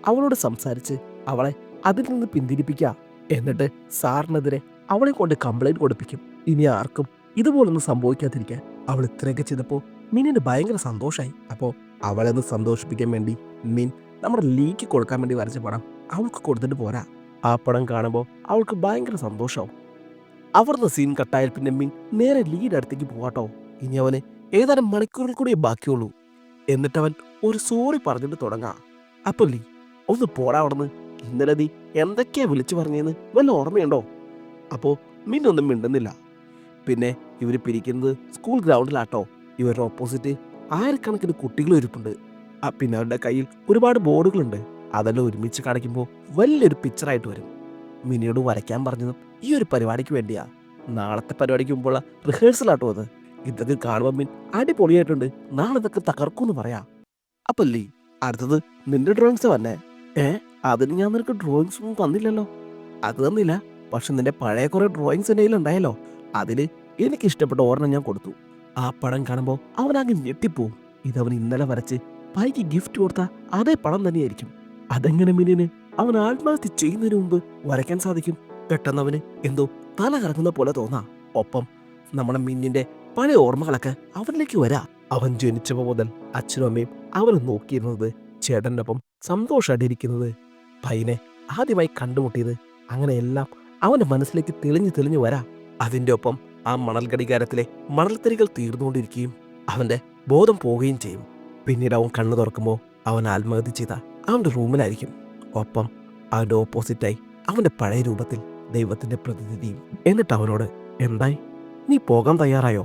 അവളോട് സംസാരിച്ച് അവളെ അതിൽ നിന്ന് പിന്തിരിപ്പിക്കുക. എന്നിട്ട് സാറിനെതിരെ അവളെ കൊണ്ട് കംപ്ലൈന്റ് കൊടുപ്പിക്കും. ഇനി ആർക്കും ഇതുപോലൊന്നും സംഭവിക്കാതിരിക്കാൻ. അവൾ ഇത്രയൊക്കെ ചെയ്തപ്പോൾ മിന്നിന് ഭയങ്കര സന്തോഷമായി. അപ്പോൾ അവളെന്ന് സന്തോഷിപ്പിക്കാൻ വേണ്ടി മിൻ നമ്മുടെ ലീക്ക് കൊടുക്കാൻ വേണ്ടി വരച്ച പടം അവൾക്ക് കൊടുത്തിട്ട് പോരാ. ആ പടം കാണുമ്പോൾ അവൾക്ക് ഭയങ്കര സന്തോഷമാവും. അവിടുന്ന് സീൻ കട്ടായാൽ പിന്നെ മിൻ നേരെ ലീഡ് അടുത്തേക്ക് പോവാട്ടോ. ഇനി അവന് ഏതാനും മണിക്കൂറുകൾ കൂടിയേ ബാക്കിയുള്ളൂ. എന്നിട്ടവൻ ഒരു സോറി പറഞ്ഞിട്ട് തുടങ്ങാം. അപ്പൊ ലീ, ഒന്ന് പോടാ അവിടുന്ന്. ഇന്നലെ നീ എന്തൊക്കെയാ വിളിച്ചു പറഞ്ഞെന്ന് വല്ല ഓർമ്മയുണ്ടോ? അപ്പോ മിന്നൊന്നും മിണ്ടുന്നില്ല. പിന്നെ ഇവർ പിരിക്കുന്നത് സ്കൂൾ ഗ്രൗണ്ടിലാട്ടോ. ഇവരുടെ ഓപ്പോസിറ്റ് ആയിരക്കണക്കിന് കുട്ടികൾ ഇരിപ്പുണ്ട്. പിന്നെ അവരുടെ കയ്യിൽ ഒരുപാട് ബോർഡുകളുണ്ട്. അതെല്ലാം ഒരുമിച്ച് കാണിക്കുമ്പോൾ വലിയൊരു പിക്ചറായിട്ട് വരും. മിനിയോട് വരയ്ക്കാൻ പറഞ്ഞതും ഈ ഒരു പരിപാടിക്ക് വേണ്ടിയാ. നാളത്തെ പരിപാടിക്ക് മുമ്പുള്ള റിഹേഴ്സലാട്ടോ അത്. ഇതൊക്കെ കാണുമ്പോൾ മിൻ അടിപൊളിയായിട്ടുണ്ട്, നാളെ ഇതൊക്കെ തകർക്കുമെന്ന് പറയാ. അപ്പൊ ലീ, അടുത്തത് നിന്റെ ഡ്രോയിങ്സ് വന്നേ. അതിന് ഞാൻ നിനക്ക് ഡ്രോയിങ്സ് ഒന്നും തന്നില്ലല്ലോ. അത് തന്നില്ല, പക്ഷെ നിന്റെ പഴയ കുറെ ഡ്രോയിങ്സ് എൻ്റെ കയ്യിലുണ്ടായല്ലോ. അതില് എനിക്ക് ഇഷ്ടപ്പെട്ട ഒരെണ്ണം ഞാൻ കൊടുത്തു. ആ പടം കാണുമ്പോൾ അവനാകെ ഞെട്ടിപ്പോവും. ഇതവൻ ഇന്നലെ വരച്ച് പൈക്ക് ഗിഫ്റ്റ് കൊടുത്ത അതേ പടം തന്നെയായിരിക്കും. അതെങ്ങനെ മിനിന് അവൻ ആത്മഹത്യ ചെയ്യുന്നതിന് മുമ്പ് വരയ്ക്കാൻ സാധിക്കും? പെട്ടെന്ന് അവന് എന്തോ തല കറങ്ങുന്ന പോലെ തോന്നാം. ഒപ്പം നമ്മുടെ മിന്നിന്റെ പഴയ ഓർമ്മകളൊക്കെ അവനിലേക്ക് വരാ. അവൻ ജനിച്ചപ്പോൾ മുതൽ അച്ഛനും അമ്മയും അവനെ നോക്കിയിരുന്നത്, ചേട്ടൻ്റെ ഒപ്പം സന്തോഷമായിട്ടിരിക്കുന്നത്, പയ്യനെ ആദ്യമായി കണ്ടുമുട്ടിയത്, അങ്ങനെ എല്ലാം അവന്റെ മനസ്സിലേക്ക് തെളിഞ്ഞു തെളിഞ്ഞു വരാ. അതിന്റെ ഒപ്പം ആ മണൽ ഘടികാരത്തിലെ മണൽത്തരികൾ തീർന്നുകൊണ്ടിരിക്കുകയും അവന്റെ ബോധം പോവുകയും ചെയ്യും. പിന്നീട് അവൻ കണ്ണു തുറക്കുമ്പോൾ അവൻ ആത്മഹത്യ ചെയ്ത അവന്റെ റൂമിലായിരിക്കും. ഒപ്പം അവന്റെ ഓപ്പോസിറ്റായി അവന്റെ പഴയ രൂപത്തിൽ ദൈവത്തിന്റെ പ്രതിനിധിയും. എന്നിട്ട് അവനോട്, എന്തായി, നീ പോകാൻ തയ്യാറായോ?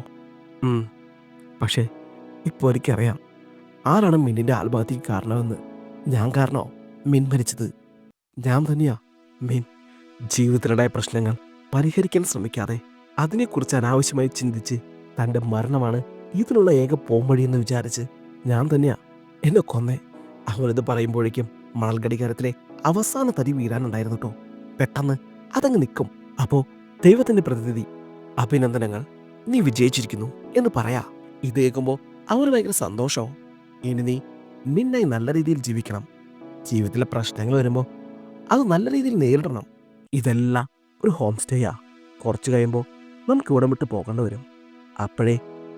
പക്ഷേ ഇപ്പോൾ എനിക്കറിയാം ആരാണ് മിന്നിന്റെ ആത്മഹത്യക്ക് കാരണമെന്ന്. ഞാൻ കാരണോ മിൻ മരിച്ചത്? ഞാൻ തന്നെയാ. മിൻ ജീവിതത്തിലുണ്ടായ പ്രശ്നങ്ങൾ പരിഹരിക്കാൻ ശ്രമിക്കാതെ അതിനെക്കുറിച്ച് അനാവശ്യമായി ചിന്തിച്ച് തൻ്റെ മരണമാണ് ഇതിനുള്ള ഏക പോംവഴിയെന്ന് വിചാരിച്ച് ഞാൻ തന്നെയാ എന്നെ കൊന്നേ. അവനിത് പറയുമ്പോഴേക്കും മണൽ ഘടികാരത്തിലെ അവസാന തരി വീഴാനുണ്ടായിരുന്നു കേട്ടോ. പെട്ടെന്ന് അതങ്ങ് നിൽക്കും. അപ്പോൾ ദൈവത്തിൻ്റെ പ്രതിനിധി, അഭിനന്ദനങ്ങൾ, നീ വിജയിച്ചിരിക്കുന്നു എന്ന് പറയാ. ഇത് കേൾക്കുമ്പോൾ അവന് ഭയങ്കര സന്തോഷവും. ഇനി നീ നിന്നായി നല്ല രീതിയിൽ ജീവിക്കണം. ജീവിതത്തിലെ പ്രശ്നങ്ങൾ വരുമ്പോൾ അത് നല്ല രീതിയിൽ നേരിടണം. ഇതെല്ലാം ഒരു ഹോം സ്റ്റേയാ. കുറച്ച് കഴിയുമ്പോൾ നമുക്ക് ഇവിടെ വിട്ട് പോകേണ്ടി വരും. അപ്പോഴേ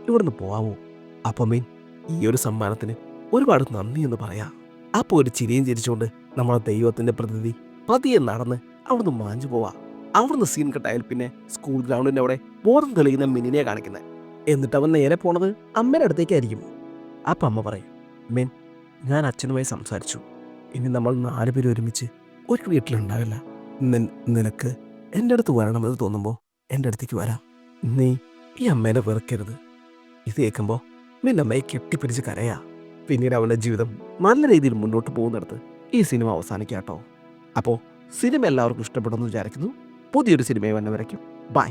ഇവിടുന്ന് പോവാമോ? അപ്പം മീൻ ഈ ഒരു സമ്മാനത്തിന് ഒരുപാട് നന്ദി എന്ന് പറയാ. അപ്പോൾ ഒരു ചിരിയും ചിരിച്ചുകൊണ്ട് നമ്മളെ ദൈവത്തിന്റെ പ്രതിനിധി പതിയെ നടന്ന് അവിടുന്ന് മാഞ്ഞു പോവാ. അവിടുന്ന് സീൻ കട്ടായാൽ പിന്നെ സ്കൂൾ ഗ്രൗണ്ടിന്റെ അവിടെ ബോധം തെളിയുന്ന മിനിനെ കാണിക്കുന്നത്. എന്നിട്ട് അവൻ നേരെ പോണത് അമ്മയുടെ അടുത്തേക്കായിരിക്കും. അപ്പം അമ്മ പറയും, മീൻ, ഞാൻ അച്ഛനുമായി സംസാരിച്ചു. ഇനി നമ്മൾ 4 പേര് ഒരുമിച്ച് ഒരു വീട്ടിലുണ്ടാവില്ല. നിനക്ക് എൻ്റെ അടുത്ത് വരണമെന്ന് തോന്നുമ്പോൾ എൻ്റെ അടുത്തേക്ക് വരാം. നീ ഈ അമ്മേനെ വെറുക്കരുത്. ഇത് കേൾക്കുമ്പോൾ നിന്റെ അമ്മയെ കെട്ടിപ്പിടിച്ച് കരയാ. പിന്നീട് അവൻ്റെ ജീവിതം നല്ല രീതിയിൽ മുന്നോട്ട് പോകുന്നിടത്ത് ഈ സിനിമ അവസാനിക്കാട്ടോ. അപ്പോൾ സിനിമ എല്ലാവർക്കും ഇഷ്ടപ്പെടുമെന്ന് വിചാരിക്കുന്നു. പുതിയൊരു സിനിമയെ വന്നവരേക്കും ബൈ.